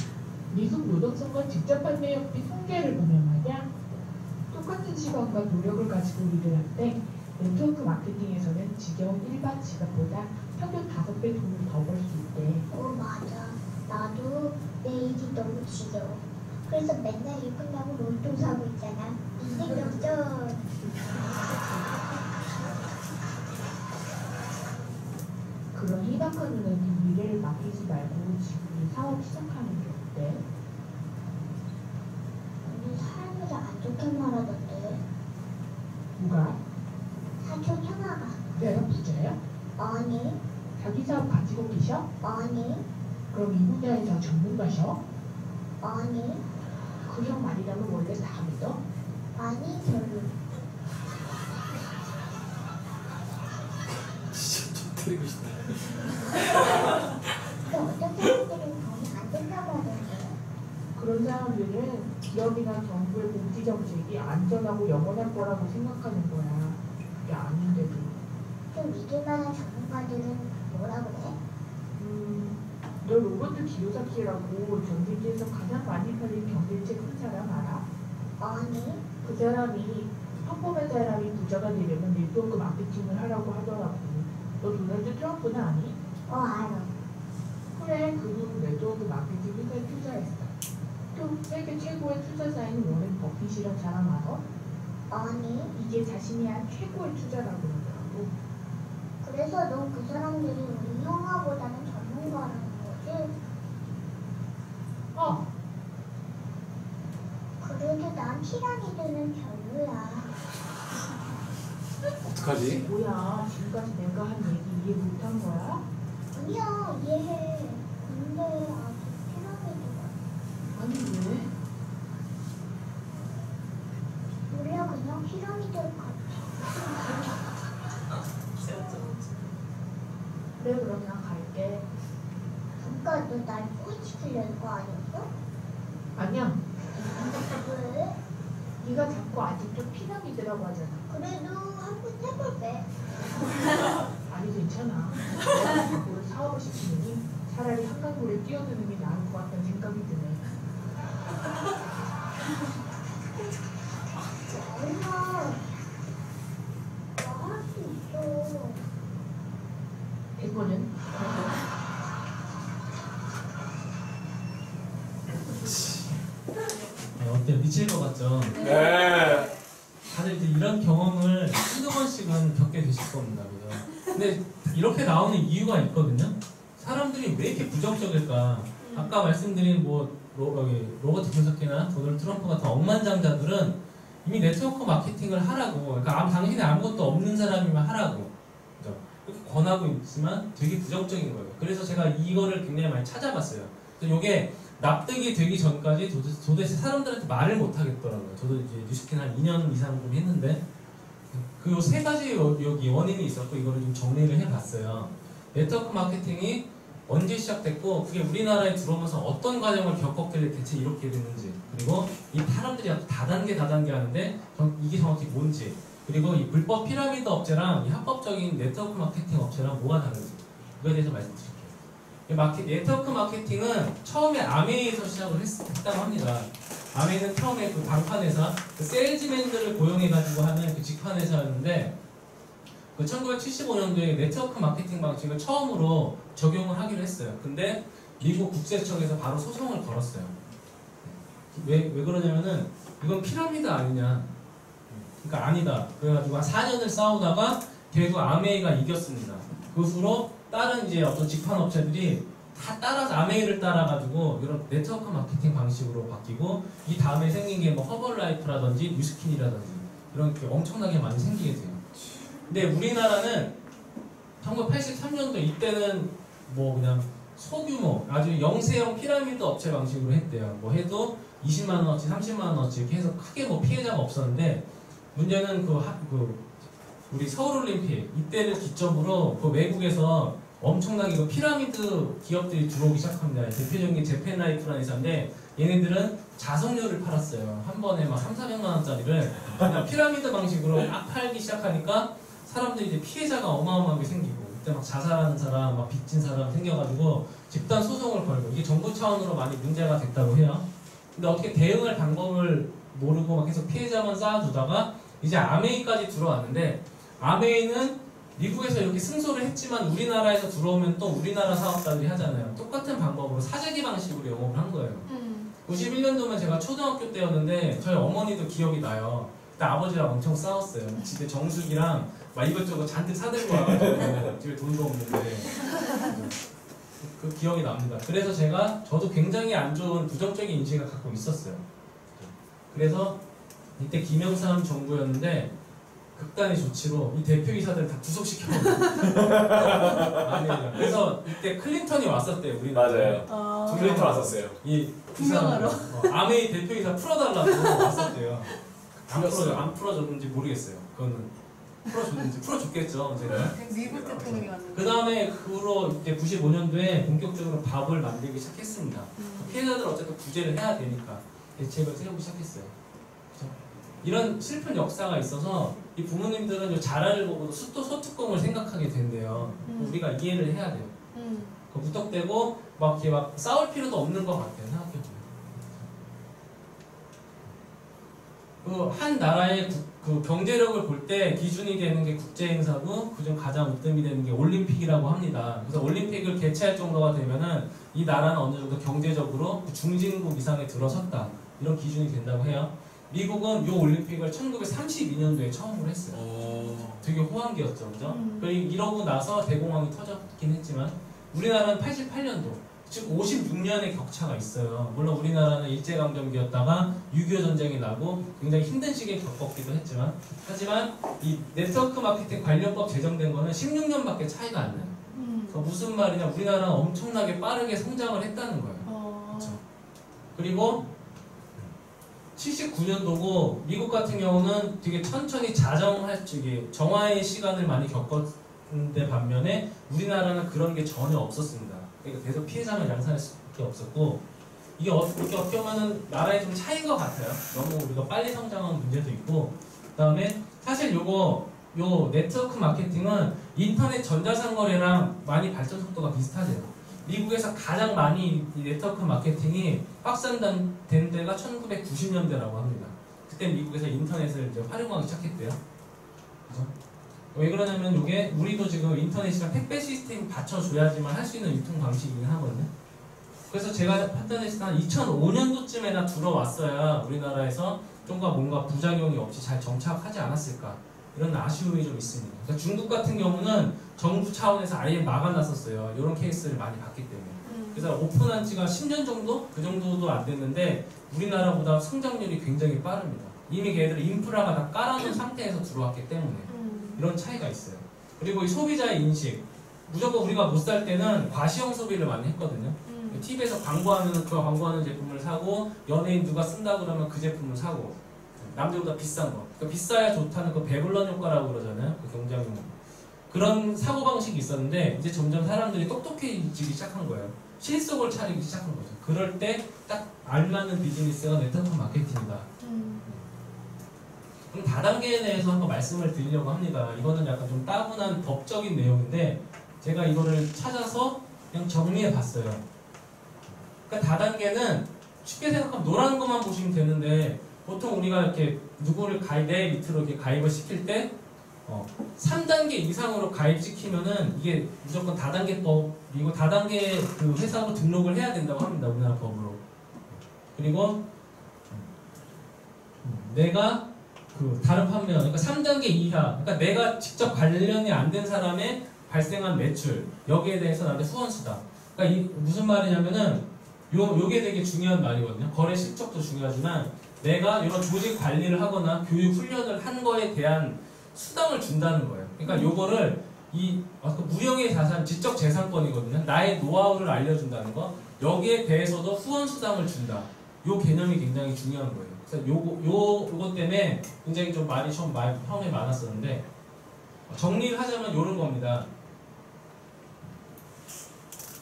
미국 노동성과 직접 판매협회 통계를 보면 말이야. 똑같은 시간과 노력을 가지고 일을 할 때 네트워크 마케팅에서는 지겨운 일반 직업보다 평균 5배 돈을 더 벌 수 있대. 맞아. 나도 내 일이 너무 지겨워. 그래서 맨날 일 끝나고 로또 사고 있잖아. 이게 역전. 그런 희박한 눈에는 미래를 맡기지 말고 지금 이 사업 시작하는 게 어때? 언니 사람들이 안 좋게 말하던데. 누가? 사촌 형아가. 내가 부자야? 아니, 자기 사업 가지고 계셔? 아니, 그럼 이 분야에서 전문가셔? 아니, 그 형 말이라면 원래 다 믿어? 아니, 별로. 진짜 좀 때리고 싶다. 근데 어떤 사람들은 돈이 안 된다고 하던데. 그런 사람들은 기업이나 정부의 복지 정책이 안전하고 영원할 거라고 생각하는 거야. 그게 아닌데도. 좀 믿을 만한 전문가들은 뭐라 그래? 너 로버트 기요사키라고 전 세계에서 가장 많이 팔린 경제책 쓴 사람 알아? 아니, 그 사람이 평범한 사람이 부자가 되려면 네트워크 마케팅을 하라고 하더라고. 너 도널드 트럼프는 아니? 알아. 그래, 그분 네트워크 마케팅 회사에 투자했어. 또 세계 최고의 투자자인 워렌 버핏이란 사람 알아? 아니, 이게 자신이 한 최고의 투자라고 그러더라고. 그래서 넌 그 사람들이 우리 형아보다는 전문가라는 거지? 그래도 난 피라미드는 별로야. 어떡하지? 뭐야, 지금까지 내가 한 얘기 이해 못한 거야? 아니야, 이해해. 근데 아직 피라미드가. 아니 왜? 우리가 그냥 피라미드 같아. 그래, 그럼 난 갈게. 그러니까 너 날 소개시키려는 거 아니었어? 아니야, 왜? 네가 자꾸 아직도 피라미드라고 하잖아. 그래도 한번 해볼게. 아니 괜찮아. 내가 자꾸 사업을 시키느니 차라리 한강물에 뛰어드는 게 나을 것 같다는 생각이 드네. 엄마, 나 할 수 있어. 됐거든. 어때요? 미칠 것 같죠? 네. 다들 이제 이런 경험을 한두 번씩은 겪게 되실 겁니다. 그죠? 근데 이렇게 나오는 이유가 있거든요. 사람들이 왜 이렇게 부정적일까? 아까 말씀드린 로버트 기요사키나 도널드 트럼프 같은 억만장자들은 이미 네트워크 마케팅을 하라고, 그러니까 당신이 아무것도 없는 사람이면 하라고, 그죠? 이렇게 권하고 있지만 되게 부정적인 거예요. 그래서 제가 이거를 굉장히 많이 찾아봤어요. 그래서 이게 납득이 되기 전까지 도대체 사람들한테 말을 못 하겠더라고요. 저도 이제 뉴스킨 한 2년 이상 좀 했는데 그 세 가지 여기 원인이 있었고 이거를 좀 정리를 해봤어요. 네트워크 마케팅이 언제 시작됐고 그게 우리나라에 들어오면서 어떤 과정을 겪었길래 대체 이렇게 됐는지, 그리고 이 사람들이 다단계 하는데 이게 정확히 뭔지, 그리고 이 불법 피라미드 업체랑 이 합법적인 네트워크 마케팅 업체랑 뭐가 다른지 이거에 대해서 말씀드릴게요. 네트워크 마케팅은 처음에 아메이에서 시작을 했다고 합니다. 아메이는 처음에 그 방판회사, 그 세일즈맨들을 고용해가지고 하는 그 직판회사였는데, 그 1975년도에 네트워크 마케팅 방식을 처음으로 적용을 하기로 했어요. 근데 미국 국세청에서 바로 소송을 걸었어요. 왜 그러냐면은 이건 피라미드 아니냐. 그러니까 아니다. 그래가지고 한 4년을 싸우다가 결국 아메이가 이겼습니다. 그 후로 다른 이제 어떤 직판업체들이 다 따라서 아메이를 따라가지고 이런 네트워크 마케팅 방식으로 바뀌고, 이 다음에 생긴 게 뭐 허벌라이프라든지 뉴스킨이라든지 이런 게 엄청나게 많이 생기게 돼요. 근데 우리나라는 1983년도 이때는 뭐 그냥 소규모 아주 영세형 피라미드 업체 방식으로 했대요. 뭐 해도 20만 원어치, 30만 원어치 이렇게 해서 크게 뭐 피해자가 없었는데, 문제는 우리 서울올림픽 이때를 기점으로 그 외국에서 엄청나게 그 피라미드 기업들이 들어오기 시작합니다. 대표적인 게 제펜라이프라는 회사인데, 얘네들은 자석료를 팔았어요. 한 번에 막 3,400만 원짜리를 그냥 피라미드 방식으로 막 팔기 시작하니까 사람들이 이제 피해자가 어마어마하게 생기고, 그때 막 자살하는 사람, 막 빚진 사람 생겨가지고 집단 소송을 걸고, 이게 정부 차원으로 많이 문제가 됐다고 해요. 근데 어떻게 대응할 방법을 모르고 막 계속 피해자만 쌓아두다가 이제 아메이까지 들어왔는데, 아메이는 미국에서 이렇게 승소를 했지만 우리나라에서 들어오면 또 우리나라 사업자들이 하잖아요. 똑같은 방법으로 사재기 방식으로 영업을 한 거예요. 91년도면 제가 초등학교 때였는데 저희 어머니도 기억이 나요. 그때 아버지랑 엄청 싸웠어요. 집에 정수기랑 막 이것저것 잔뜩 사들고 와가지고 집에 돈도 없는데 그 기억이 납니다. 그래서 저도 굉장히 안 좋은 부정적인 인식을 갖고 있었어요. 그래서 이때 김영삼 정부였는데 극단의 조치로 이 대표이사들 다 구속시켜버렸어요. 그래서 이때 클린턴이 왔었대요, 우리나라에. 맞아요. 클린턴 왔었어요. 이 구명하러. 아메이 대표이사 풀어달라고 왔었대요. 안 풀어줬는지 모르겠어요. 그거는 풀어줬겠죠. 제가. 미국 대통령이 왔는데. 그 다음에 그후로 이제 95년도에 본격적으로 법을 만들기 시작했습니다. 피해자들 어쨌든 구제를 해야 되니까 대책을 세우기 시작했어요. 그렇죠? 이런 슬픈 역사가 있어서 이 부모님들은 이 자라를 보고도 소뚜껑을 생각하게 된대요. 우리가 이해를 해야 돼요. 그 무턱대고 막 이렇게 막 싸울 필요도 없는 것 같아요. 생각해보면. 그 한 나라의 그 경제력을 볼 때 기준이 되는 게 국제행사고, 그중 가장 으뜸이 되는 게 올림픽이라고 합니다. 그래서 올림픽을 개최할 정도가 되면은 이 나라는 어느 정도 경제적으로 중진국 이상에 들어섰다, 이런 기준이 된다고 해요. 미국은 이 올림픽을 1932년도에 처음으로 했어요. 되게 호황기였죠, 그죠? 그리고 이러고 나서 대공황이 터졌긴 했지만, 우리나라는 88년도, 즉 56년의 격차가 있어요. 물론 우리나라는 일제강점기였다가 6.25 전쟁이 나고 굉장히 힘든 시기에 겪었기도 했지만, 하지만 이 네트워크 마케팅 관련법 제정된 거는 16년밖에 차이가 안 나요. 그래서 무슨 말이냐, 우리나라는 엄청나게 빠르게 성장을 했다는 거예요. 그렇죠? 그리고 79년도고 미국 같은 경우는 되게 천천히 정화의 시간을 많이 겪었는데, 반면에 우리나라는 그런 게 전혀 없었습니다. 그러니까 계속 피해자만 양산할 수밖에 없었고, 이게 이렇게 어떻게 보면은 나라의 좀 차이인 것 같아요. 너무 우리가 빨리 성장한 문제도 있고, 그 다음에 사실 요 네트워크 마케팅은 인터넷 전자상거래랑 많이 발전 속도가 비슷하대요. 미국에서 가장 많이 이 네트워크 마케팅이 확산된 때가 1990년대라고 합니다. 그때 미국에서 인터넷을 이제 활용하기 시작했대요. 그죠? 왜 그러냐면 이게 우리도 지금 인터넷이랑 택배 시스템 받쳐줘야지만 할 수 있는 유통 방식이긴 하거든요. 그래서 제가 판단했을 때 한 2005년도쯤에나 들어왔어야 우리나라에서 좀과 뭔가 부작용이 없이 잘 정착하지 않았을까, 이런 아쉬움이 좀 있습니다. 그러니까 중국 같은 경우는 정부 차원에서 아예 막아놨었어요. 이런 케이스를 많이 봤기 때문에. 그래서 오픈한 지가 10년 정도? 그 정도도 안 됐는데 우리나라보다 성장률이 굉장히 빠릅니다. 이미 걔네들 인프라가 다 깔아놓은 상태에서 들어왔기 때문에 이런 차이가 있어요. 그리고 이 소비자의 인식, 무조건 우리가 못 살 때는 과시형 소비를 많이 했거든요. TV에서 광고하면 그 광고하는 제품을 사고, 연예인 누가 쓴다 그러면 그 제품을 사고, 남들보다 비싼 거. 그러니까 비싸야 좋다는 그 배불런 효과라고 그러잖아요. 그 경쟁 그런 사고방식이 있었는데 이제 점점 사람들이 똑똑해지기 시작한 거예요. 실속을 차리기 시작한 거죠. 그럴 때 딱 알맞는 비즈니스가 네트워크 마케팅이다. 그럼 다단계에 대해서 한번 말씀을 드리려고 합니다. 이거는 약간 좀 따분한 법적인 내용인데 제가 이거를 찾아서 그냥 정리해 봤어요. 그러니까 다단계는 쉽게 생각하면 노란 것만 보시면 되는데 보통 우리가 이렇게 누구를 내 밑으로 이렇게 가입을 시킬 때 3단계 이상으로 가입시키면은 이게 무조건 다단계법이고 다단계 그 회사로 등록을 해야 된다고 합니다. 우리나라 법으로. 그리고 내가 그 다른 판매원, 그러니까 3단계 이하, 그러니까 내가 직접 관련이 안 된 사람의 발생한 매출 여기에 대해서 나한테 후원수다. 그러니까 이 무슨 말이냐면은 요게 되게 중요한 말이거든요. 거래 실적도 중요하지만 내가 이런 조직 관리를 하거나 교육 훈련을 한 거에 대한 수당을 준다는 거예요. 그러니까 요거를 무형의 자산, 지적 재산권이거든요. 나의 노하우를 알려준다는 거. 여기에 대해서도 후원 수당을 준다. 요 개념이 굉장히 중요한 거예요. 그래서 요거 때문에 굉장히 좀 말이 처음에 많았었는데 정리를 하자면 요런 겁니다.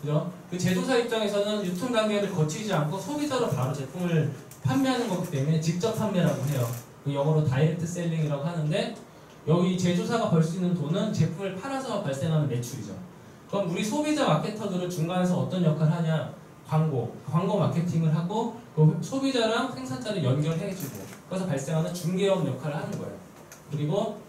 그죠? 그 제조사 입장에서는 유통 단계를 거치지 않고 소비자로 바로 제품을 판매하는 거기 때문에 직접 판매라고 해요. 그 영어로 다이렉트 셀링이라고 하는데 여기 제조사가 벌 수 있는 돈은 제품을 팔아서 발생하는 매출이죠. 그럼 우리 소비자 마케터들은 중간에서 어떤 역할을 하냐? 광고 마케팅을 하고 그 소비자랑 생산자를 연결해주고 그래서 발생하는 중개업 역할을 하는 거예요. 그리고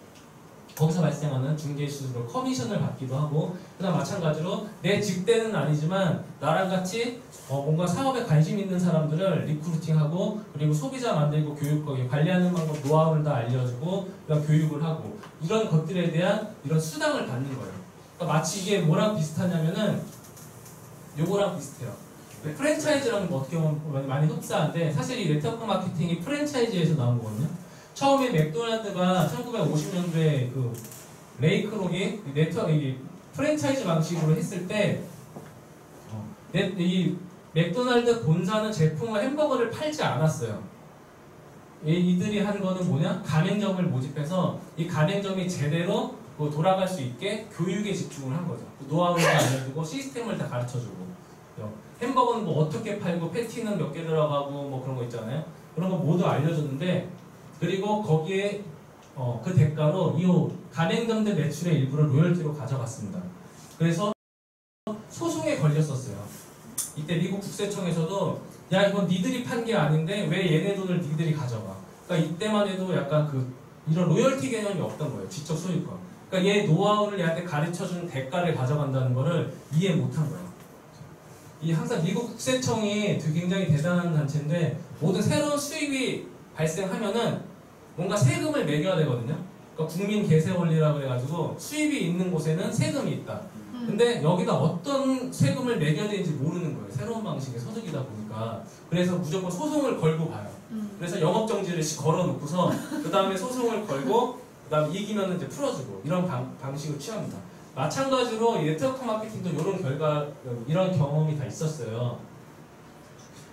거기서 발생하는 중개 수수료 커미션을 받기도 하고 그다음 마찬가지로 내 직대는 아니지만 나랑 같이 뭔가 사업에 관심 있는 사람들을 리크루팅하고 그리고 소비자 만들고 교육하고 관리하는 방법 노하우를 다 알려주고 그다음 교육을 하고 이런 것들에 대한 이런 수당을 받는 거예요. 그러니까 마치 이게 뭐랑 비슷하냐면은 요거랑 비슷해요. 프랜차이즈랑 어떻게 보면 많이 흡사한데 사실 이 네트워크 마케팅이 프랜차이즈에서 나온 거거든요. 처음에 맥도날드가 1950년도에 그 레이크록이 프랜차이즈 방식으로 했을 때 이 맥도날드 본사는 제품과 햄버거를 팔지 않았어요. 이들이 한 거는 뭐냐? 가맹점을 모집해서 이 가맹점이 제대로 돌아갈 수 있게 교육에 집중을 한 거죠. 노하우를 알려주고 시스템을 다 가르쳐주고 햄버거는 뭐 어떻게 팔고 패티는 몇 개 들어가고 뭐 그런 거 있잖아요. 그런 거 모두 알려줬는데 그리고 거기에 그 대가로 이 가맹점들 매출의 일부를 로열티로 가져갔습니다. 그래서 소송에 걸렸었어요. 이때 미국 국세청에서도 야 이건 니들이 판 게 아닌데 왜 얘네 돈을 니들이 가져가? 그러니까 이때만 해도 약간 이런 로열티 개념이 없던 거예요. 지적 소유권. 그러니까 얘 노하우를 얘한테 가르쳐주는 대가를 가져간다는 거를 이해 못한 거예요. 항상 미국 국세청이 굉장히 대단한 단체인데 모든 새로운 수입이 발생하면은 뭔가 세금을 매겨야 되거든요. 그러니까 국민 계세 원리라고 해가지고 수입이 있는 곳에는 세금이 있다. 근데 여기다 어떤 세금을 매겨야 되는지 모르는 거예요. 새로운 방식의 소득이다 보니까. 그래서 무조건 소송을 걸고 봐요. 그래서 영업정지를 걸어놓고서 그 다음에 소송을 걸고 그 다음에 이기면 이제 풀어주고 이런 방식을 취합니다. 마찬가지로 이 네트워크 마케팅도 이런 경험이 다 있었어요.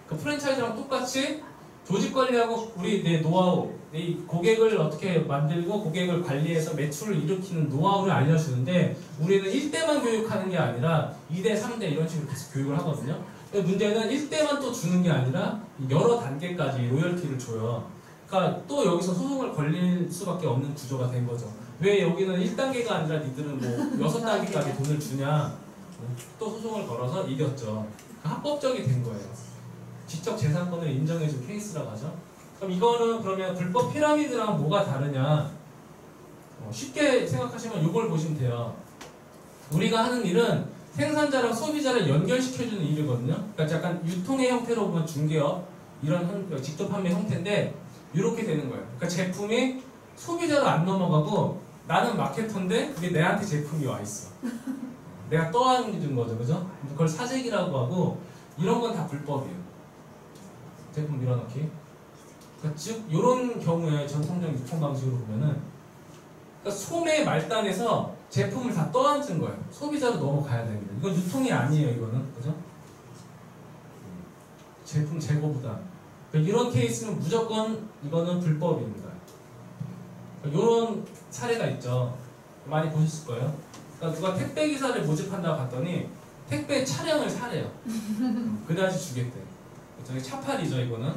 그 프랜차이즈랑 똑같이 조직 관리하고 우리 내 노하우, 내 고객을 어떻게 만들고 고객을 관리해서 매출을 일으키는 노하우를 알려주는데 우리는 1대만 교육하는 게 아니라 2대, 3대 이런 식으로 계속 교육을 하거든요. 근데 문제는 1대만 또 주는 게 아니라 여러 단계까지 로열티를 줘요. 그러니까 또 여기서 소송을 걸릴 수밖에 없는 구조가 된 거죠. 왜 여기는 1단계가 아니라 니들은 뭐 6단계까지 돈을 주냐? 또 소송을 걸어서 이겼죠. 합법적이 된 거예요. 지적 재산권을 인정해준 케이스라고 하죠. 그럼 이거는 그러면 불법 피라미드랑 뭐가 다르냐? 쉽게 생각하시면 이걸 보시면 돼요. 우리가 하는 일은 생산자랑 소비자를 연결시켜주는 일이거든요. 그러니까 약간 유통의 형태로 보면 중개업, 이런 직접 판매 형태인데 이렇게 되는 거예요. 그러니까 제품이 소비자로 안 넘어가고 나는 마케터인데 그게 내한테 제품이 와 있어. 내가 떠안는 거죠, 그죠? 그걸 사재기라고 하고 이런 건 다 불법이에요. 제품 밀어넣기. 그러니까 즉 이런 경우에 전통적 유통 방식으로 보면은 그러니까 소매 말단에서 제품을 다 떠안은 거예요. 소비자로 넘어가야 됩니다. 이건 유통이 아니에요, 이거는 그죠? 제품 재고보다. 그러니까 이런 케이스는 무조건 이거는 불법입니다. 그러니까 이런 사례가 있죠. 많이 보셨을 거예요. 그러니까 누가 택배 기사를 모집한다고 봤더니 택배 차량을 사래요. 그다지 주겠대. 저기 차팔이죠 이거는.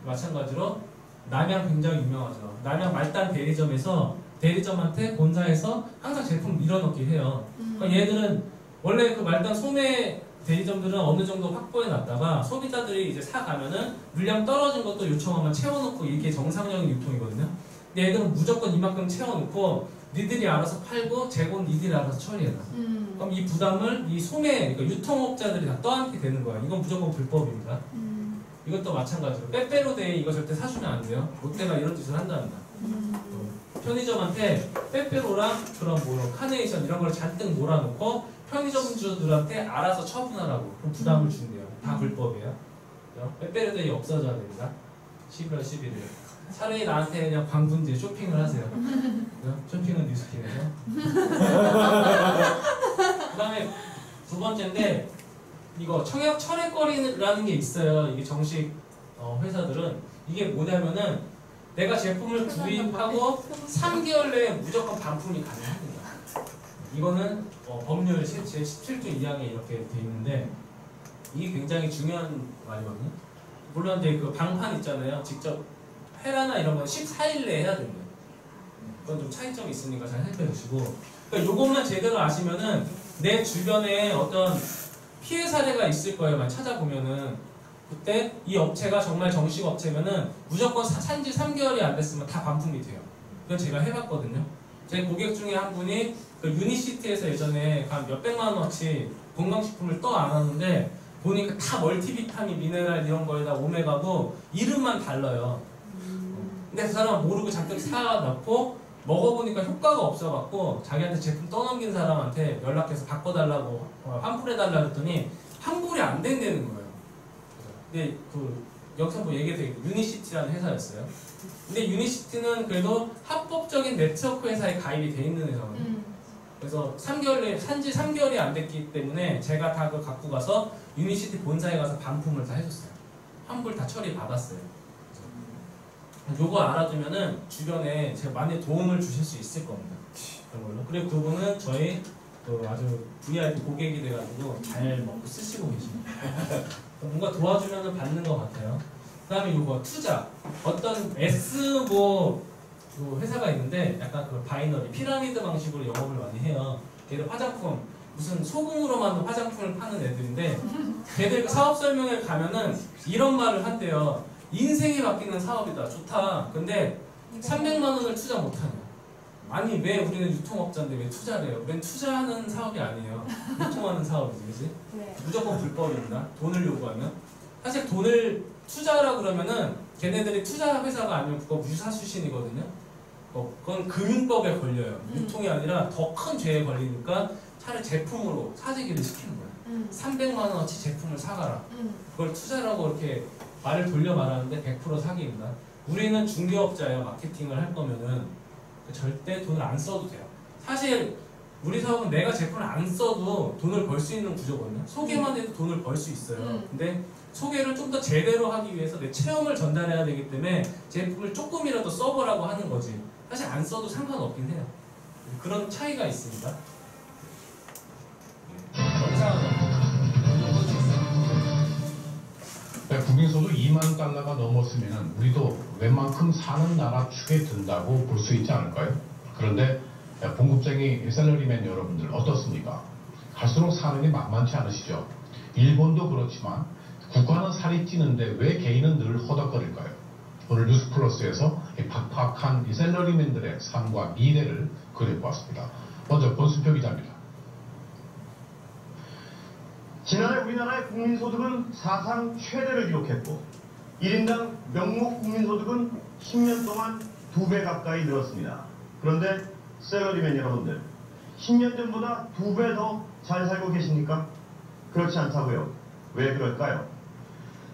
마찬가지로 남양 굉장히 유명하죠. 남양 말단 대리점에서 대리점한테 본사에서 항상 제품 밀어넣기 해요. 그러니까 얘들은 원래 그 말단 소매 대리점들은 어느 정도 확보해 놨다가 소비자들이 이제 사가면은 물량 떨어진 것도 요청하면 채워놓고 이게 정상적인 유통이거든요. 근데 얘들은 무조건 이만큼 채워놓고 니들이 알아서 팔고 재고는 니들이 알아서 처리해라. 그럼 이 부담을 이 소매 그러니까 유통업자들이 다 떠안게 되는 거야. 이건 무조건 불법입니다. 이것도 마찬가지로 빼빼로데이 이거 절대 사주면 안 돼요. 롯데가 이런 짓을 한답니다. 편의점한테 빼빼로랑 그런 뭐 카네이션 이런 걸 잔뜩 몰아놓고 편의점주들한테 알아서 처분하라고 그럼 부담을 준대요. 다 불법이에요. 빼빼로데이 없어져야 됩니다. 11월 11일. 차라리 나한테 그냥 광분지에 쇼핑을 하세요. 쇼핑은 뉴스킨에서. 그 다음에 두 번째인데 이거 청약 철회거리라는 게 있어요. 이게 정식 회사들은 이게 뭐냐면은 내가 제품을 구입하고 3개월 내에 무조건 반품이 가능합니다. 이거는 법률 제17조 2항에 이렇게 돼 있는데 이게 굉장히 중요한 말이거든요. 물론 이제 그 방판 있잖아요. 직접 회라나 이런 건 14일 내에 해야 됩니다. 그건 좀 차이점이 있으니까 잘 살펴주시고 그러니까 요것만 제대로 아시면은 내 주변에 어떤 피해 사례가 있을 거예요. 만 찾아보면은 그때 이 업체가 정말 정식 업체면은 무조건 산지 3개월이 안 됐으면 다 반품이 돼요. 이건 제가 해봤거든요. 제 고객 중에 한 분이 그 유니시티에서 예전에 한 몇백만 원어치 건강식품을 떠 안 하는데 보니까 다 멀티비타민, 미네랄 이런 거에다 오메가고 이름만 달라요. 근데 그 사람은 모르고 잠깐 사놓고 먹어보니까 효과가 없어갖고 자기한테 제품 떠넘긴 사람한테 연락해서 바꿔달라고 환불해달라고 했더니 환불이 안 된다는 거예요. 근데 그 여기서 뭐 얘기해도 유니시티라는 회사였어요. 근데 유니시티는 그래도 합법적인 네트워크 회사에 가입이 돼 있는 회사거든요. 그래서 3개월 산지 3개월이 안 됐기 때문에 제가 다 그걸 갖고 가서 유니시티 본사에 가서 반품을 다 해줬어요. 환불 다 처리 받았어요. 요거 알아두면은 주변에 제가 많이 도움을 주실 수 있을 겁니다. 그런 걸로. 그리고 그분은 저희 또 아주 VIP 고객이 돼가지고 잘 먹고 쓰시고 계십니다. 뭔가 도와주면은 받는 것 같아요. 그 다음에 요거 투자. 어떤 S 그 회사가 있는데 약간 그 바이너리 피라미드 방식으로 영업을 많이 해요. 걔들 화장품 무슨 소금으로 만든 화장품을 파는 애들인데 걔들 그 사업 설명회 가면은 이런 말을 한대요. 인생이 바뀌는 사업이다. 좋다. 근데 300만 원을 투자 못하냐. 아니 왜 우리는 유통업자인데 왜 투자를 해요? 우리는 투자하는 사업이 아니에요. 유통하는 사업이지. 그치? 네. 무조건 불법입니다. 돈을 요구하면. 사실 돈을 투자하라 그러면은 걔네들이 투자 회사가 아니면 그거 유사 출신이거든요. 그건 금융법에 걸려요. 유통이 아니라 더 큰 죄에 걸리니까 차라리 제품으로 사재기를 시키는 거예요. 300만 원어치 제품을 사가라. 그걸 투자라고 이렇게 말을 돌려 말하는데 100% 사기입니다. 우리는 중개업자예요. 마케팅을 할 거면은 절대 돈을 안 써도 돼요. 사실 우리 사업은 내가 제품을 안 써도 돈을 벌 수 있는 구조거든요. 소개만 해도 돈을 벌 수 있어요. 근데 소개를 좀 더 제대로 하기 위해서 내 체험을 전달해야 되기 때문에 제품을 조금이라도 써보라고 하는 거지. 사실 안 써도 상관없긴 해요. 그런 차이가 있습니다. 국민소득 2만 달러가 넘었으면 우리도 웬만큼 사는 나라 축에 든다고 볼 수 있지 않을까요? 그런데 봉급쟁이 샐러리맨 여러분들 어떻습니까? 갈수록 사는 게 만만치 않으시죠? 일본도 그렇지만 국가는 살이 찌는데 왜 개인은 늘 허덕거릴까요? 오늘 뉴스플러스에서 이 팍팍한 이 샐러리맨들의 삶과 미래를 그려보았습니다. 먼저 권순표 기자입니다. 지난해 우리나라의 국민소득은 사상 최대를 기록했고 1인당 명목 국민소득은 10년 동안 2배 가까이 늘었습니다. 그런데 샐러리맨 여러분들 10년 전보다 2배 더 잘 살고 계십니까? 그렇지 않다고요. 왜 그럴까요?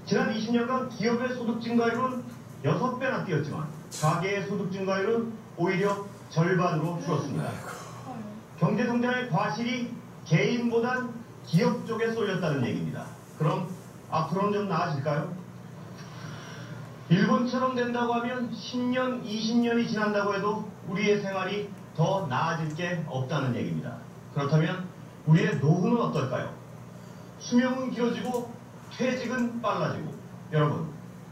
지난 20년간 기업의 소득 증가율은 6배나 뛰었지만 가계의 소득 증가율은 오히려 절반으로 줄었습니다. 경제성장의 과실이 개인보단 기업 쪽에 쏠렸다는 얘기입니다. 그럼 앞으로는 좀 나아질까요? 일본처럼 된다고 하면 10년, 20년이 지난다고 해도 우리의 생활이 더 나아질 게 없다는 얘기입니다. 그렇다면 우리의 노후는 어떨까요? 수명은 길어지고 퇴직은 빨라지고 여러분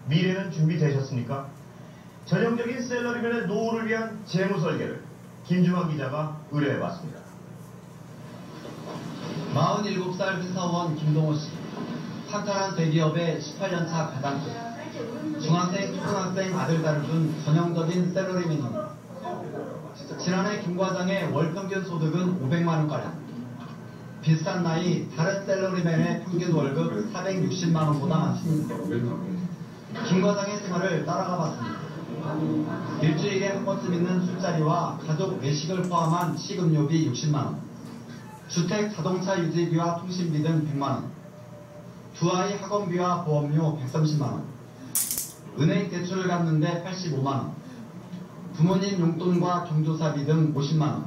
미래는 준비되셨습니까? 전형적인 셀러리맨의 노후를 위한 재무 설계를 김중환 기자가 의뢰해봤습니다. 47살 회사원 김동호 씨. 탄탄한 대기업의 18년차 가장급. 중학생, 초등학생 아들, 딸을 둔 전형적인 셀러리맨입니다. 지난해 김 과장의 월 평균 소득은 500만 원가량. 비슷한 나이 다른 셀러리맨의 평균 월급 460만 원보다 많습니다. 김 과장의 생활을 따라가 봤습니다. 일주일에 한 번쯤 있는 술자리와 가족 외식을 포함한 식음료비 60만 원. 주택 자동차 유지비와 통신비 등 100만 원. 두 아이 학원비와 보험료 130만 원. 은행 대출을 갚는데 85만 원. 부모님 용돈과 경조사비 등 50만 원.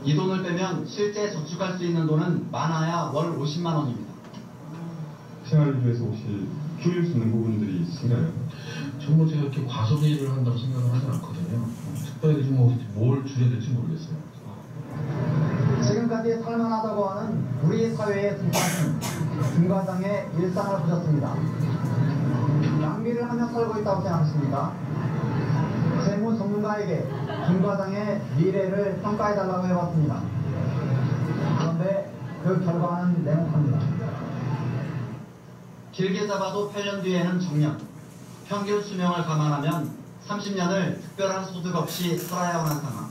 이 돈을 빼면 실제 저축할 수 있는 돈은 많아야 월 50만 원입니다. 생활을 위해서 혹시 줄일 수 있는 부분들이 있을까요? 전부 제가 이렇게 과소비를 한다고 생각을 하지 않거든요. 특별히 좀 뭘 줄여야 될지 모르겠어요. 지금까지 살만하다고 하는 우리 사회의 등장은 김 과장의 일상을 보셨습니다. 낭비를 하며 살고 있다고 생각하십니까? 재무 전문가에게 김 과장의 미래를 평가해달라고 해봤습니다. 그런데 그 결과는 냉혹합니다. 길게 잡아도 8년 뒤에는 정년. 평균 수명을 감안하면 30년을 특별한 소득 없이 살아야 하는 상황.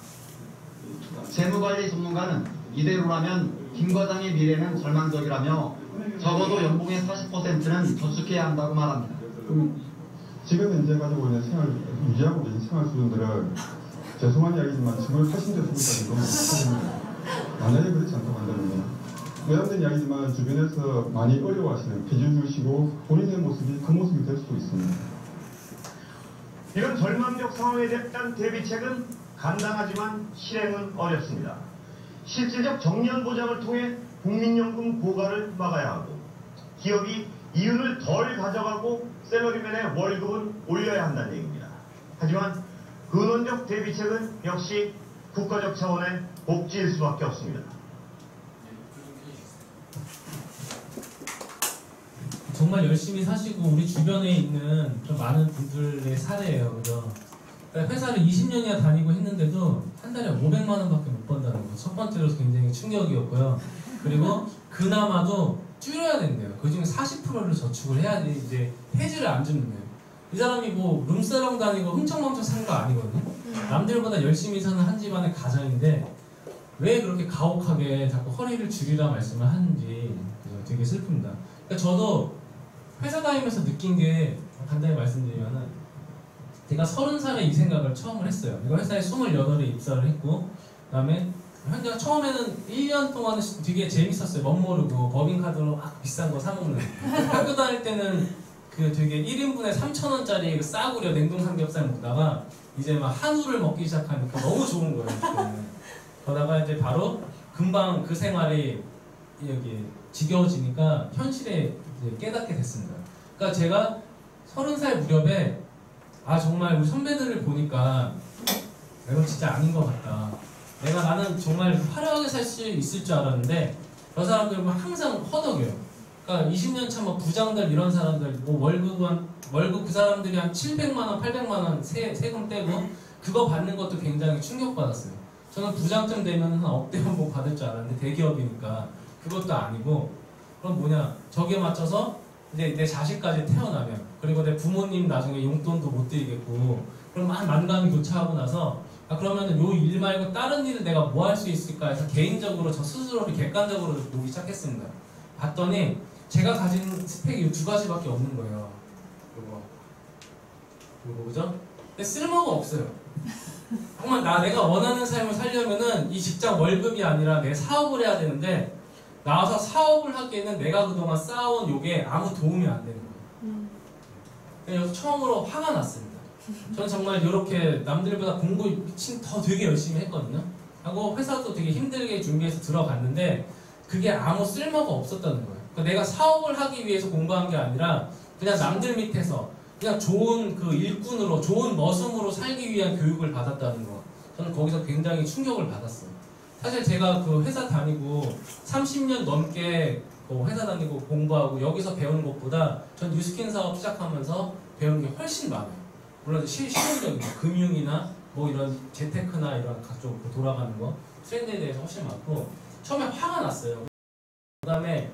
재무관리 전문가는 이대로라면 김 과장의 미래는 절망적이라며 적어도 연봉의 40%는 저축해야 한다고 말합니다. 지금 현재 가지고 있는 생활, 유지하고 있는 생활 수준들은 죄송한 이야기지만 지금 80대 수준까지도 만약에 그렇지 않다고 한다면요. 외람된 이야기지만 주변에서 많이 어려워하시는 빚을 주시고 본인의 모습이 그 모습이 될 수도 있습니다. 이런 절망적 상황에 대한 대비책은 간단하지만 실행은 어렵습니다. 실질적 정년 보장을 통해 국민연금 고갈을 막아야 하고 기업이 이윤을 덜 가져가고 셀러리맨의 월급은 올려야 한다는 얘기입니다. 하지만 근원적 대비책은 역시 국가적 차원의 복지일 수밖에 없습니다. 정말 열심히 사시고 우리 주변에 있는 좀 많은 분들의 사례예요. 그죠? 그러니까 회사를 20년이나 다니고 했는데도 한 달에 500만 원밖에 못 번다는 거. 첫 번째로 굉장히 충격이었고요. 그리고 그나마도 줄여야 된대요. 그중에 40%를 저축을 해야지 이제 폐지를 안 주는데요. 이 사람이 뭐 룸사롱 다니고 흥청망청 산 거 아니거든요. 남들보다 열심히 사는 한 집안의 가장인데 왜 그렇게 가혹하게 자꾸 허리를 줄이라 말씀을 하는지 되게 슬픕니다. 그러니까 저도 회사 다니면서 느낀 게 간단히 말씀드리면은 제가 30살에 이 생각을 처음 했어요. 내가 회사에 28에 입사를 했고 그다음에 현재 처음에는 1년 동안은 되게 재밌었어요. 멋모르고 법인카드로 막 비싼 거 사먹는. 학교 다닐 때는 그 되게 1인분에 3,000원짜리 싸구려 냉동 삼겹살 먹다가 이제 막 한우를 먹기 시작하니까 너무 좋은 거예요. 그때는. 그러다가 이제 바로 금방 그 생활이 여기 지겨워지니까 현실에 이제 깨닫게 됐습니다. 그러니까 제가 30살 무렵에 아 정말 우리 선배들을 보니까 이건 진짜 아닌 것 같다. 나는 정말 화려하게 살 수 있을 줄 알았는데 저 사람들은 항상 허덕여요. 그러니까 20년 차 뭐 부장들 이런 사람들 뭐 월급 그 사람들이 한 700만 원, 800만 원 세금 떼고 그거 받는 것도 굉장히 충격받았어요. 저는 부장쯤 되면 한 억대 연봉 받을 줄 알았는데 대기업이니까 그것도 아니고 그럼 뭐냐 저기에 맞춰서 이제 내 자식까지 태어나면 그리고 내 부모님 나중에 용돈도 못 드리겠고 그럼 만감이 교차하고 나서 아 그러면은 요 일 말고 다른 일을 내가 뭐 할 수 있을까 해서 개인적으로 저 스스로를 객관적으로 보기 시작했습니다. 봤더니 제가 가진 스펙이 두 가지밖에 없는 거예요. 요거 뭐죠? 근데 쓸모가 없어요. 정말 내가 원하는 삶을 살려면은 이 직장 월급이 아니라 내 사업을 해야 되는데 나와서 사업을 하기에는 내가 그동안 쌓아온 요게 아무 도움이 안 되는 거예요. 그래서 처음으로 화가 났습니다. 저는 정말 이렇게 남들보다 공부 미친 더 되게 열심히 했거든요. 하고 회사도 되게 힘들게 준비해서 들어갔는데 그게 아무 쓸모가 없었다는 거예요. 그러니까 내가 사업을 하기 위해서 공부한 게 아니라 그냥 남들 밑에서 그냥 좋은 그 일꾼으로 좋은 머슴으로 살기 위한 교육을 받았다는 거. 저는 거기서 굉장히 충격을 받았어요. 사실 제가 그 회사 다니고 30년 넘게 회사 다니고 공부하고 여기서 배우는 것보다 전 뉴스킨 사업 시작하면서 배우는 게 훨씬 많아요. 물론 실용적인 거, 금융이나 뭐 이런 재테크나 이런 각종 돌아가는 거 트렌드에 대해서 훨씬 많고 처음에 화가 났어요. 그 다음에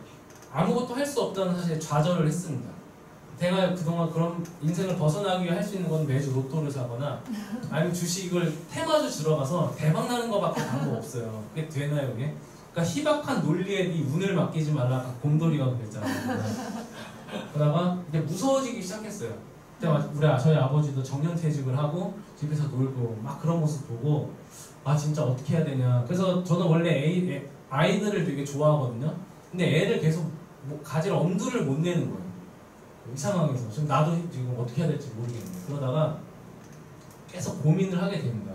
아무것도 할 수 없다는 사실 좌절을 했습니다. 제가 그동안 그런 인생을 벗어나기 위해 할 수 있는 건 매주 로또를 사거나 아니면 주식을 테마주 들어가서 대박 나는 거밖에 방법 없어요. 그게 되나요, 이게? 그러니까 희박한 논리에 네 운을 맡기지 말라. 곰돌이가 그랬잖아요. 그러다가 이제 무서워지기 시작했어요. 그때 저희 아버지도 정년퇴직을 하고 집에서 놀고 막 그런 모습 보고 아 진짜 어떻게 해야 되냐. 그래서 저는 원래 아이들을 되게 좋아하거든요. 근데 애를 계속 가질 엄두를 못 내는 거예요. 이 상황에서 지금 나도 지금 어떻게 해야 될지 모르겠네요. 그러다가 계속 고민을 하게 됩니다.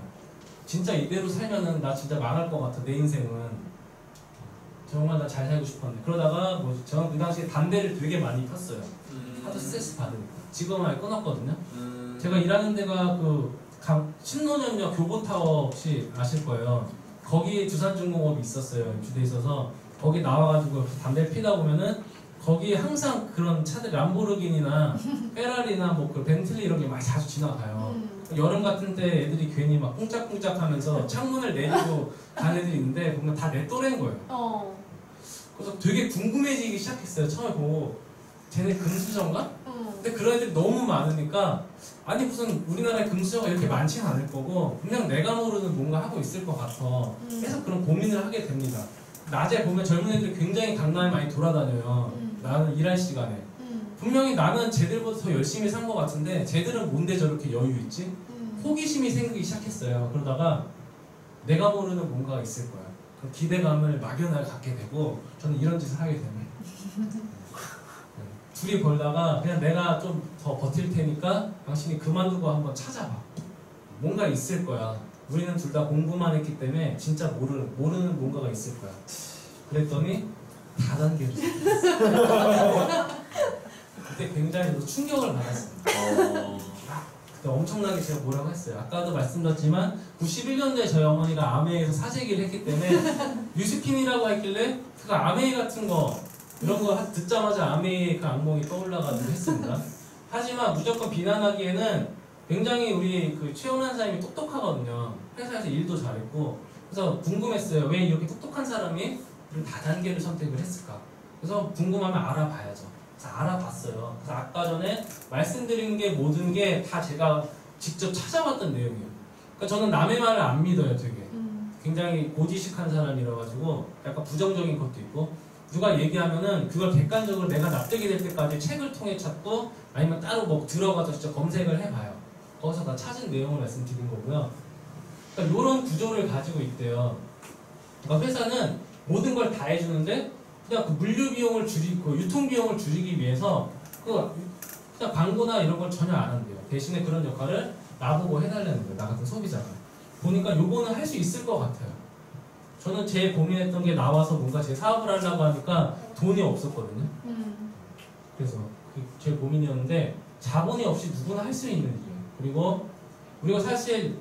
진짜 이대로 살면은 나 진짜 망할 것 같아. 내 인생은 정말 나 잘 살고 싶었는데. 그러다가 저는 그 당시에 담배를 되게 많이 폈어요. 하도 스트레스 받으니까. 지금은 아예 끊었거든요. 제가 일하는 데가 신논현역 교보타워 혹시 아실 거예요. 거기 두산중공업이 있었어요. 입주돼 있어서 거기 나와가지고 담배를 피다 보면은 거기 항상 그런 차들 람보르기니나 페라리나 뭐 그 벤틀리 이런 게 많이 자주 지나가요. 여름 같은 때 애들이 괜히 막 꿍짝꿍짝 하면서 창문을 내리고 가는 애들이 있는데 보면 다 내 또래인 거예요. 그래서 되게 궁금해지기 시작했어요. 처음에 보고 쟤네 금수저인가? 근데 그런 애들이 너무 많으니까 아니 무슨 우리나라에 금수저가 이렇게 많지는 않을 거고 그냥 내가 모르는 뭔가 하고 있을 것 같아. 계속 그런 고민을 하게 됩니다. 낮에 보면 젊은 애들이 굉장히 강남에 많이 돌아다녀요. 나는 일할 시간에. 분명히 나는 쟤들보다 더 열심히 산 것 같은데 쟤들은 뭔데 저렇게 여유 있지? 호기심이 생기기 시작했어요. 그러다가 내가 모르는 뭔가가 있을 거야. 그 기대감을 막연하게 갖게 되고 저는 이런 짓을 하게 됩니다. 둘이 벌다가 그냥 내가 좀 더 버틸 테니까 당신이 그만두고 한번 찾아봐. 뭔가 있을 거야. 우리는 둘 다 공부만 했기 때문에 진짜 모르는 뭔가가 있을 거야. 그랬더니 다단계로 그때 굉장히 충격을 받았어요. 그때 엄청나게 제가 뭐라고 했어요. 아까도 말씀드렸지만 91년도에 저희 어머니가 아메이에서 사재기를 했기 때문에 뉴스킨이라고 했길래 그 아메이 같은 거 이런 거 듣자마자 아메이의 그 악몽이 떠올라가지고 했습니다. 하지만 무조건 비난하기에는 굉장히 우리 그 최원한 사람이 똑똑하거든요. 회사에서 일도 잘했고 그래서 궁금했어요. 왜 이렇게 똑똑한 사람이 다단계를 선택을 했을까? 그래서 궁금하면 알아봐야죠. 그래서 알아봤어요. 그래서 아까 전에 말씀드린 게 모든 게 다 제가 직접 찾아봤던 내용이에요. 그러니까 저는 남의 말을 안 믿어요. 되게 굉장히 고지식한 사람이라 가지고 약간 부정적인 것도 있고 누가 얘기하면은 그걸 객관적으로 내가 납득이 될 때까지 책을 통해 찾고 아니면 따로 뭐 들어가서 진짜 검색을 해봐요. 거기서 다 찾은 내용을 말씀드린 거고요. 그러니까 이런 구조를 가지고 있대요. 그러니까 회사는 모든 걸 다 해주는데 그냥 그 물류 비용을 줄이고 유통 비용을 줄이기 위해서 그냥 광고나 이런 걸 전혀 안 한대요. 대신에 그런 역할을 나보고 해달라는 거예요. 나 같은 소비자가. 보니까 요거는 할 수 있을 것 같아요. 저는 제 고민했던 게 나와서 뭔가 제 사업을 하려고 하니까 돈이 없었거든요. 그래서 제 고민이었는데 자본이 없이 누구나 할 수 있는 일이에요. 그리고 우리가 사실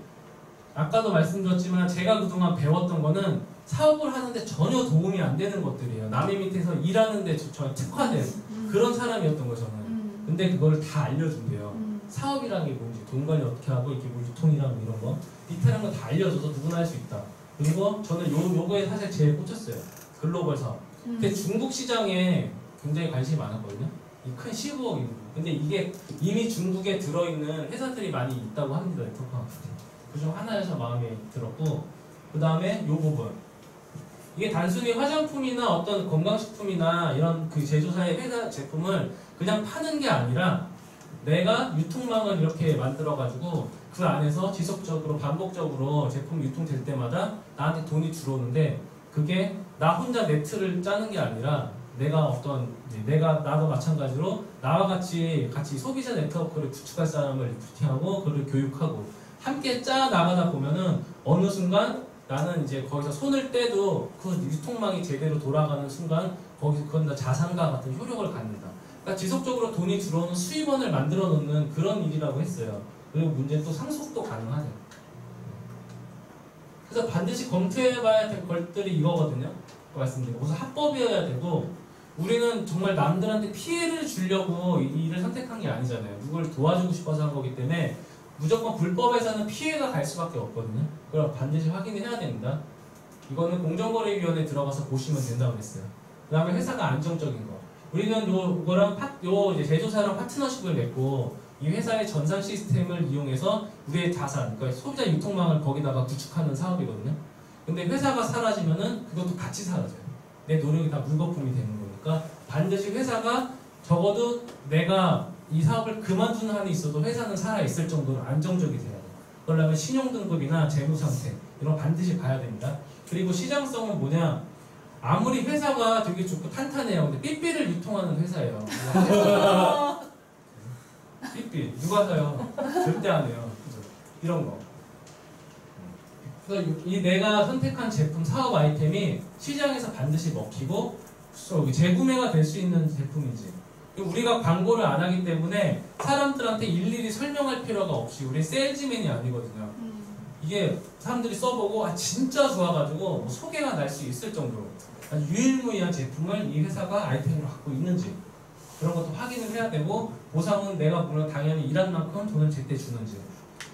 아까도 말씀드렸지만 제가 그동안 배웠던 거는 사업을 하는데 전혀 도움이 안 되는 것들이에요. 남의 밑에서 일하는데 저 특화된 그런 사람이었던 거죠. 저는. 근데 그걸 다 알려준대요. 사업이라는 게 뭔지, 돈 관리 어떻게 하고 이렇게 뭐 유통이랑 이런 거 디테일한 거 다 알려줘서 누구나 할 수 있다. 그리고 저는 요거에 사실 제일 꽂혔어요. 글로벌 사업. 근데 중국 시장에 굉장히 관심이 많았거든요. 이 큰 15억이고. 근데 이게 이미 중국에 들어있는 회사들이 많이 있다고 합니다. 네트워크 마케팅. 그중 하나여서 마음에 들었고, 그 다음에 요 부분. 이게 단순히 화장품이나 어떤 건강식품이나 이런 그 제조사의 회사 제품을 그냥 파는 게 아니라 내가 유통망을 이렇게 만들어가지고 그 안에서 지속적으로 반복적으로 제품이 유통될 때마다 나한테 돈이 들어오는데 그게 나 혼자 네트를 짜는 게 아니라 나도 마찬가지로 나와 같이 소비자 네트워크를 구축할 사람을 리크루팅하고 그를 교육하고 함께 짜 나가다 보면은 어느 순간 나는 이제 거기서 손을 떼도 그 유통망이 제대로 돌아가는 순간 그건 다 자산가 같은 효력을 갖는다. 그러니까 지속적으로 돈이 들어오는 수입원을 만들어 놓는 그런 일이라고 했어요. 그리고 문제는 또 상속도 가능하대요. 그래서 반드시 검토해봐야 될 것들이 이거거든요. 말씀드리고 우선 합법이어야 되고 우리는 정말 남들한테 피해를 주려고 이 일을 선택한 게 아니잖아요. 누굴 도와주고 싶어서 한 거기 때문에 무조건 불법에서는 피해가 갈 수밖에 없거든요. 그걸 반드시 확인해야 됩니다. 이거는 공정거래위원회에 들어가서 보시면 된다고 했어요. 그 다음에 회사가 안정적인 거. 우리는 요거랑 이제 제조사랑 파트너십을 맺고 이 회사의 전산 시스템을 이용해서 우리의 자산, 그러니까 소비자 유통망을 거기다가 구축하는 사업이거든요. 근데 회사가 사라지면은 그것도 같이 사라져요. 내 노력이 다 물거품이 되는 거니까 반드시 회사가 적어도 내가 이 사업을 그만두는 한이 있어도 회사는 살아있을 정도로 안정적이 돼야 돼요. 그러려면 신용등급이나 재무상태 이런 거 반드시 봐야 됩니다. 그리고 시장성은 뭐냐? 아무리 회사가 되게 좋고 탄탄해요. 근데 삐삐를 유통하는 회사예요. 삐삐 누가 사요? 절대 안 해요. 그죠? 이런 거. 그래서 이 내가 선택한 제품 사업 아이템이 시장에서 반드시 먹히고 재구매가 될 수 있는 제품인지. 우리가 광고를 안 하기 때문에 사람들한테 일일이 설명할 필요가 없이 우리 세일즈맨이 아니거든요. 이게 사람들이 써보고 진짜 좋아가지고 뭐 소개가 날 수 있을 정도로 아주 유일무이한 제품을 이 회사가 아이템으로 갖고 있는지 그런 것도 확인을 해야 되고 보상은 내가 물론 당연히 일한 만큼 돈을 제때 주는지.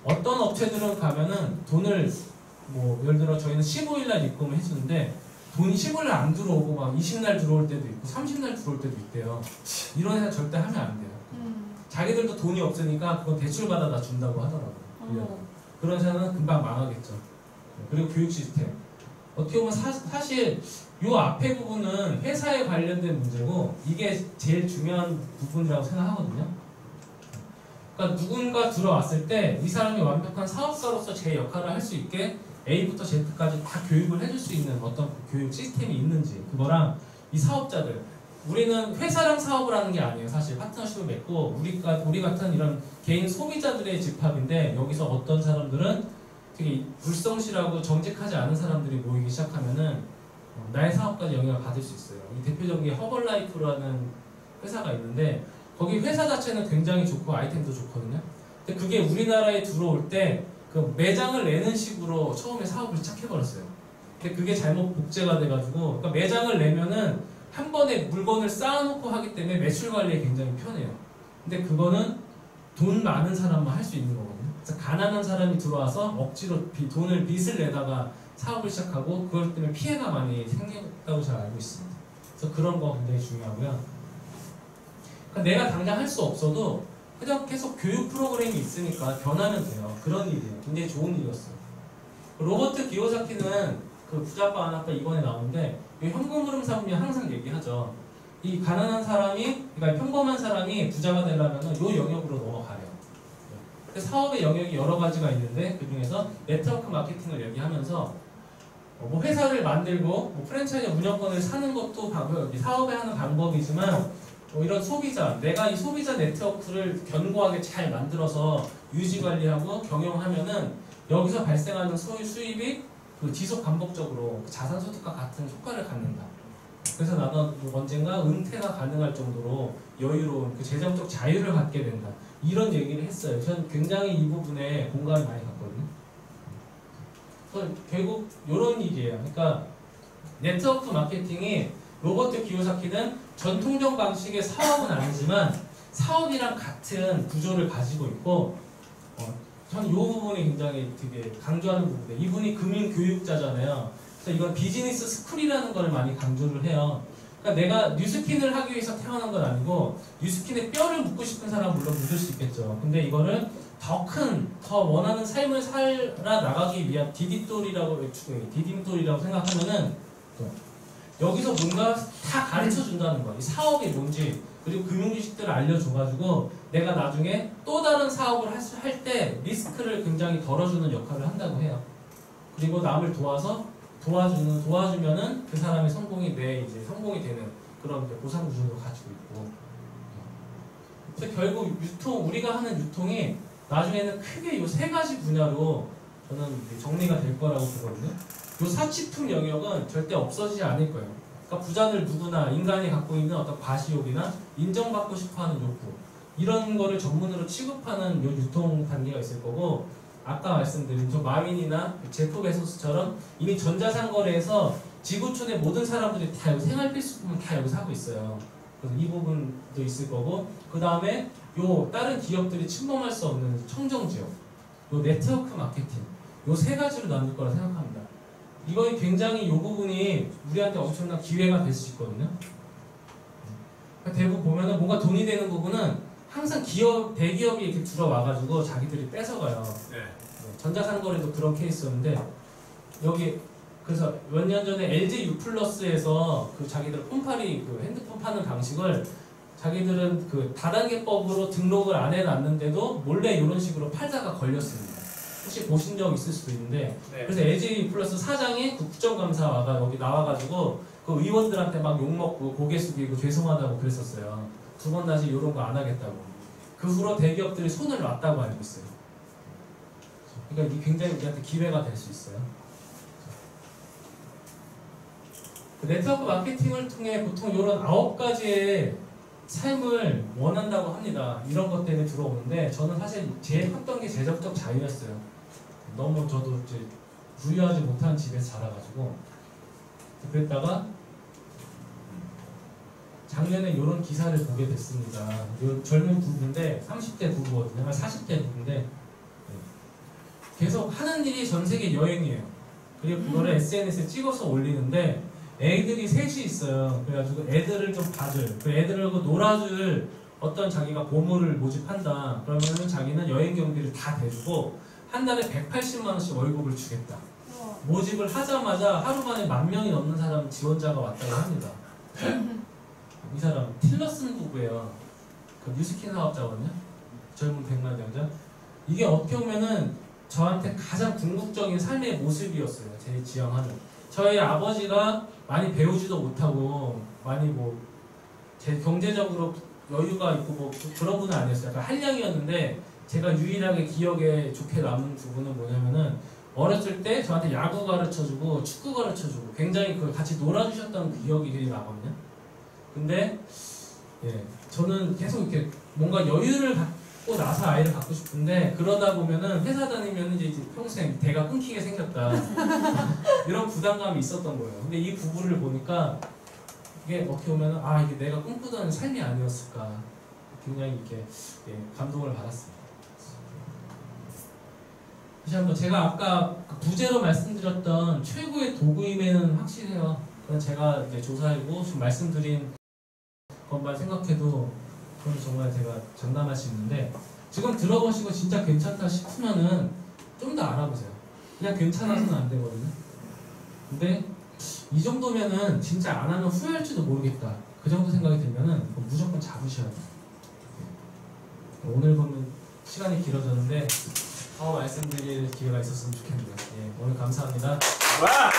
어떤 업체들은 가면은 돈을 뭐 예를 들어 저희는 15일날 입금을 해주는데 돈이 15일날 안 들어오고 막 20날 들어올 때도 있고 30날 들어올 때도 있대요. 이런 회사 절대 하면 안 돼요. 자기들도 돈이 없으니까 그건 대출 받아다 준다고 하더라고요. 그런 회사는 금방 망하겠죠. 그리고 교육 시스템. 어떻게 보면 사실 이 앞에 부분은 회사에 관련된 문제고 이게 제일 중요한 부분이라고 생각하거든요. 그러니까 누군가 들어왔을 때 이 사람이 완벽한 사업가로서 제 역할을 할 수 있게 A부터 Z까지 다 교육을 해줄 수 있는 어떤 교육 시스템이 있는지 그거랑 이 사업자들 우리는 회사랑 사업을 하는 게 아니에요. 사실 파트너십을 맺고 우리 같은 이런 개인 소비자들의 집합인데 여기서 어떤 사람들은 되게 불성실하고 정직하지 않은 사람들이 모이기 시작하면은 나의 사업까지 영향을 받을 수 있어요. 이 대표적인 게 허벌라이프라는 회사가 있는데 거기 회사 자체는 굉장히 좋고 아이템도 좋거든요. 근데 그게 우리나라에 들어올 때 그 매장을 내는 식으로 처음에 사업을 시작해버렸어요. 근데 그게 잘못 복제가 돼가지고 그러니까 매장을 내면은 한 번에 물건을 쌓아놓고 하기 때문에 매출 관리에 굉장히 편해요. 근데 그거는 돈 많은 사람만 할 수 있는 거거든요. 그래서 가난한 사람이 들어와서 억지로 빚을 내다가 사업을 시작하고 그것 때문에 피해가 많이 생겼다고 잘 알고 있습니다. 그래서 그런 거 굉장히 중요하고요. 그러니까 내가 당장 할 수 없어도 그냥 계속 교육 프로그램이 있으니까 변하면 돼요. 그런 일이에요. 굉장히 좋은 일이었어요. 로버트 기요사키는 그 부자빠 안 아빠 이번에 나오는데 이 현금 흐름 사업이 항상 얘기하죠. 이 가난한 사람이 그러니까 평범한 사람이 부자가 되려면 이 영역으로 넘어가래요. 근데 사업의 영역이 여러 가지가 있는데 그 중에서 네트워크 마케팅을 얘기하면서 뭐 회사를 만들고 뭐 프랜차이즈 운영권을 사는 것도 사업에 하는 방법이지만 이런 소비자, 내가 이 소비자 네트워크를 견고하게 잘 만들어서 유지관리하고 경영하면은 여기서 발생하는 수입이 그 지속 반복적으로 자산소득과 같은 효과를 갖는다. 그래서 나는 언젠가 은퇴가 가능할 정도로 여유로운 그 재정적 자유를 갖게 된다. 이런 얘기를 했어요. 저는 굉장히 이 부분에 공감이 많이 갔거든요. 그래서 결국 이런 일이에요. 그러니까 네트워크 마케팅이 로버트 기요사키는 전통적 방식의 사업은 아니지만 사업이랑 같은 구조를 가지고 있고 저는 이 부분이 굉장히 되게 강조하는 부분인데 이분이 금융교육자잖아요. 그래서 이건 비즈니스 스쿨이라는 걸 많이 강조를 해요. 그러니까 내가 뉴스킨을 하기 위해서 태어난 건 아니고 뉴스킨에 뼈를 묻고 싶은 사람은 물론 묻을 수 있겠죠. 근데 이거를 더 원하는 삶을 살아 나가기 위한 디딤돌이라고 생각하면은 여기서 뭔가 다 가르쳐 준다는 거야. 이 사업이 뭔지 그리고 금융지식들을 알려줘가지고 내가 나중에 또 다른 사업을 할 때 리스크를 굉장히 덜어주는 역할을 한다고 해요. 그리고 남을 도와주면은 그 사람의 성공이 성공이 되는 그런 보상 구조도 가지고 있고. 그래서 결국 우리가 하는 유통이 나중에는 크게 이 세 가지 분야로 저는 정리가 될 거라고 보거든요. 이 사치품 영역은 절대 없어지지 않을 거예요. 그러니까 부자들 누구나 인간이 갖고 있는 어떤 과시욕이나 인정받고 싶어하는 욕구 이런 거를 전문으로 취급하는 요 유통 단계가 있을 거고 아까 말씀드린 저 마윈이나 제프 베소스처럼 이미 전자상거래에서 지구촌의 모든 사람들이 다 여기 생활 필수품은 다 여기서 하고 있어요. 그래서 이 부분도 있을 거고, 그 다음에 요 다른 기업들이 침범할 수 없는 청정지역, 요 네트워크 마케팅, 요 세 가지로 나눌 거라 생각합니다. 이거 굉장히 요 부분이 우리한테 엄청난 기회가 될 수 있거든요. 대부분 보면은 뭔가 돈이 되는 부분은 항상 대기업이 이렇게 들어와가지고 자기들이 뺏어가요. 전자상거래도 그런 케이스였는데, 여기 그래서 몇 년 전에 LG U+에서 그 자기들 폰팔이 그 핸드폰 파는 방식을 자기들은 그 다단계법으로 등록을 안 해놨는데도 몰래 이런 식으로 팔다가 걸렸습니다. 혹시 보신 적 있을 수도 있는데, 그래서 LG U+ 사장이 그 국정감사가 여기 나와가지고 그 의원들한테 막 욕먹고 고개 숙이고 죄송하다고 그랬었어요. 두 번 다시 이런 거 안 하겠다고. 그 후로 대기업들이 손을 놨다고 알고 있어요. 그러니까 이게 굉장히 우리한테 기회가 될 수 있어요. 네트워크 마케팅을 통해 보통 이런 9가지의 삶을 원한다고 합니다. 이런 것 때문에 들어오는데, 저는 사실 제일 컸던 게 재정적 자유였어요. 너무 저도 이제 부유하지 못한 집에서 자라가지고 그랬다가 작년에 이런 기사를 보게 됐습니다. 요 젊은 부부인데 30대 부부거든요. 40대 부부인데 계속 하는 일이 전 세계 여행이에요. 그리고 그거를 SNS에 찍어서 올리는데 애들이 셋이 있어요. 그래가지고 애들을 좀 봐줄, 그 애들하고 놀아줄 어떤 자기가 보물을 모집한다. 그러면은 자기는 여행 경비를 다 대주고 한 달에 180만 원씩 월급을 주겠다. 모집을 하자마자 하루 만에 10,000명이 넘는 사람 지원자가 왔다고 합니다. 이 사람 틸러슨 부부예요. 그 뉴스킨 사업자거든요. 젊은 백만장자. 이게 어떻게 보면은 저한테 가장 궁극적인 삶의 모습이었어요. 제 지향하는. 저희 아버지가 많이 배우지도 못하고 많이 제 경제적으로 여유가 있고 그런 분은 아니었어요. 약간 한량이었는데, 제가 유일하게 기억에 좋게 남은 부분은 뭐냐면은 어렸을 때 저한테 야구 가르쳐주고 축구 가르쳐주고 굉장히 그걸 같이 놀아주셨던 기억이 나거든요. 근데 저는 계속 이렇게 뭔가 여유를 갖고 나서 아이를 갖고 싶은데, 그러다 보면은 회사 다니면 이제 평생 대가 끊기게 생겼다. 이런 부담감이 있었던 거예요. 근데 이 부부를 보니까 이게 어떻게 보면은 이게 내가 꿈꾸던 삶이 아니었을까. 굉장히 이렇게 감동을 받았습니다. 다시 한번 제가 아까 부제로 말씀드렸던 최고의 도구임에는 확실해요. 그건 제가 이제 조사하고 지금 말씀드린 것만 생각해도 그건 정말 제가 장담할 수 있는데, 지금 들어보시고 진짜 괜찮다 싶으면은 좀 더 알아보세요. 그냥 괜찮아서는 안 되거든요. 근데 이 정도면은 진짜 안 하면 후회할지도 모르겠다. 그 정도 생각이 들면은 무조건 잡으셔야 돼요. 오늘 보면 시간이 길어졌는데 더 말씀드릴 기회가 있었으면 좋겠네요. 오늘 감사합니다. 와!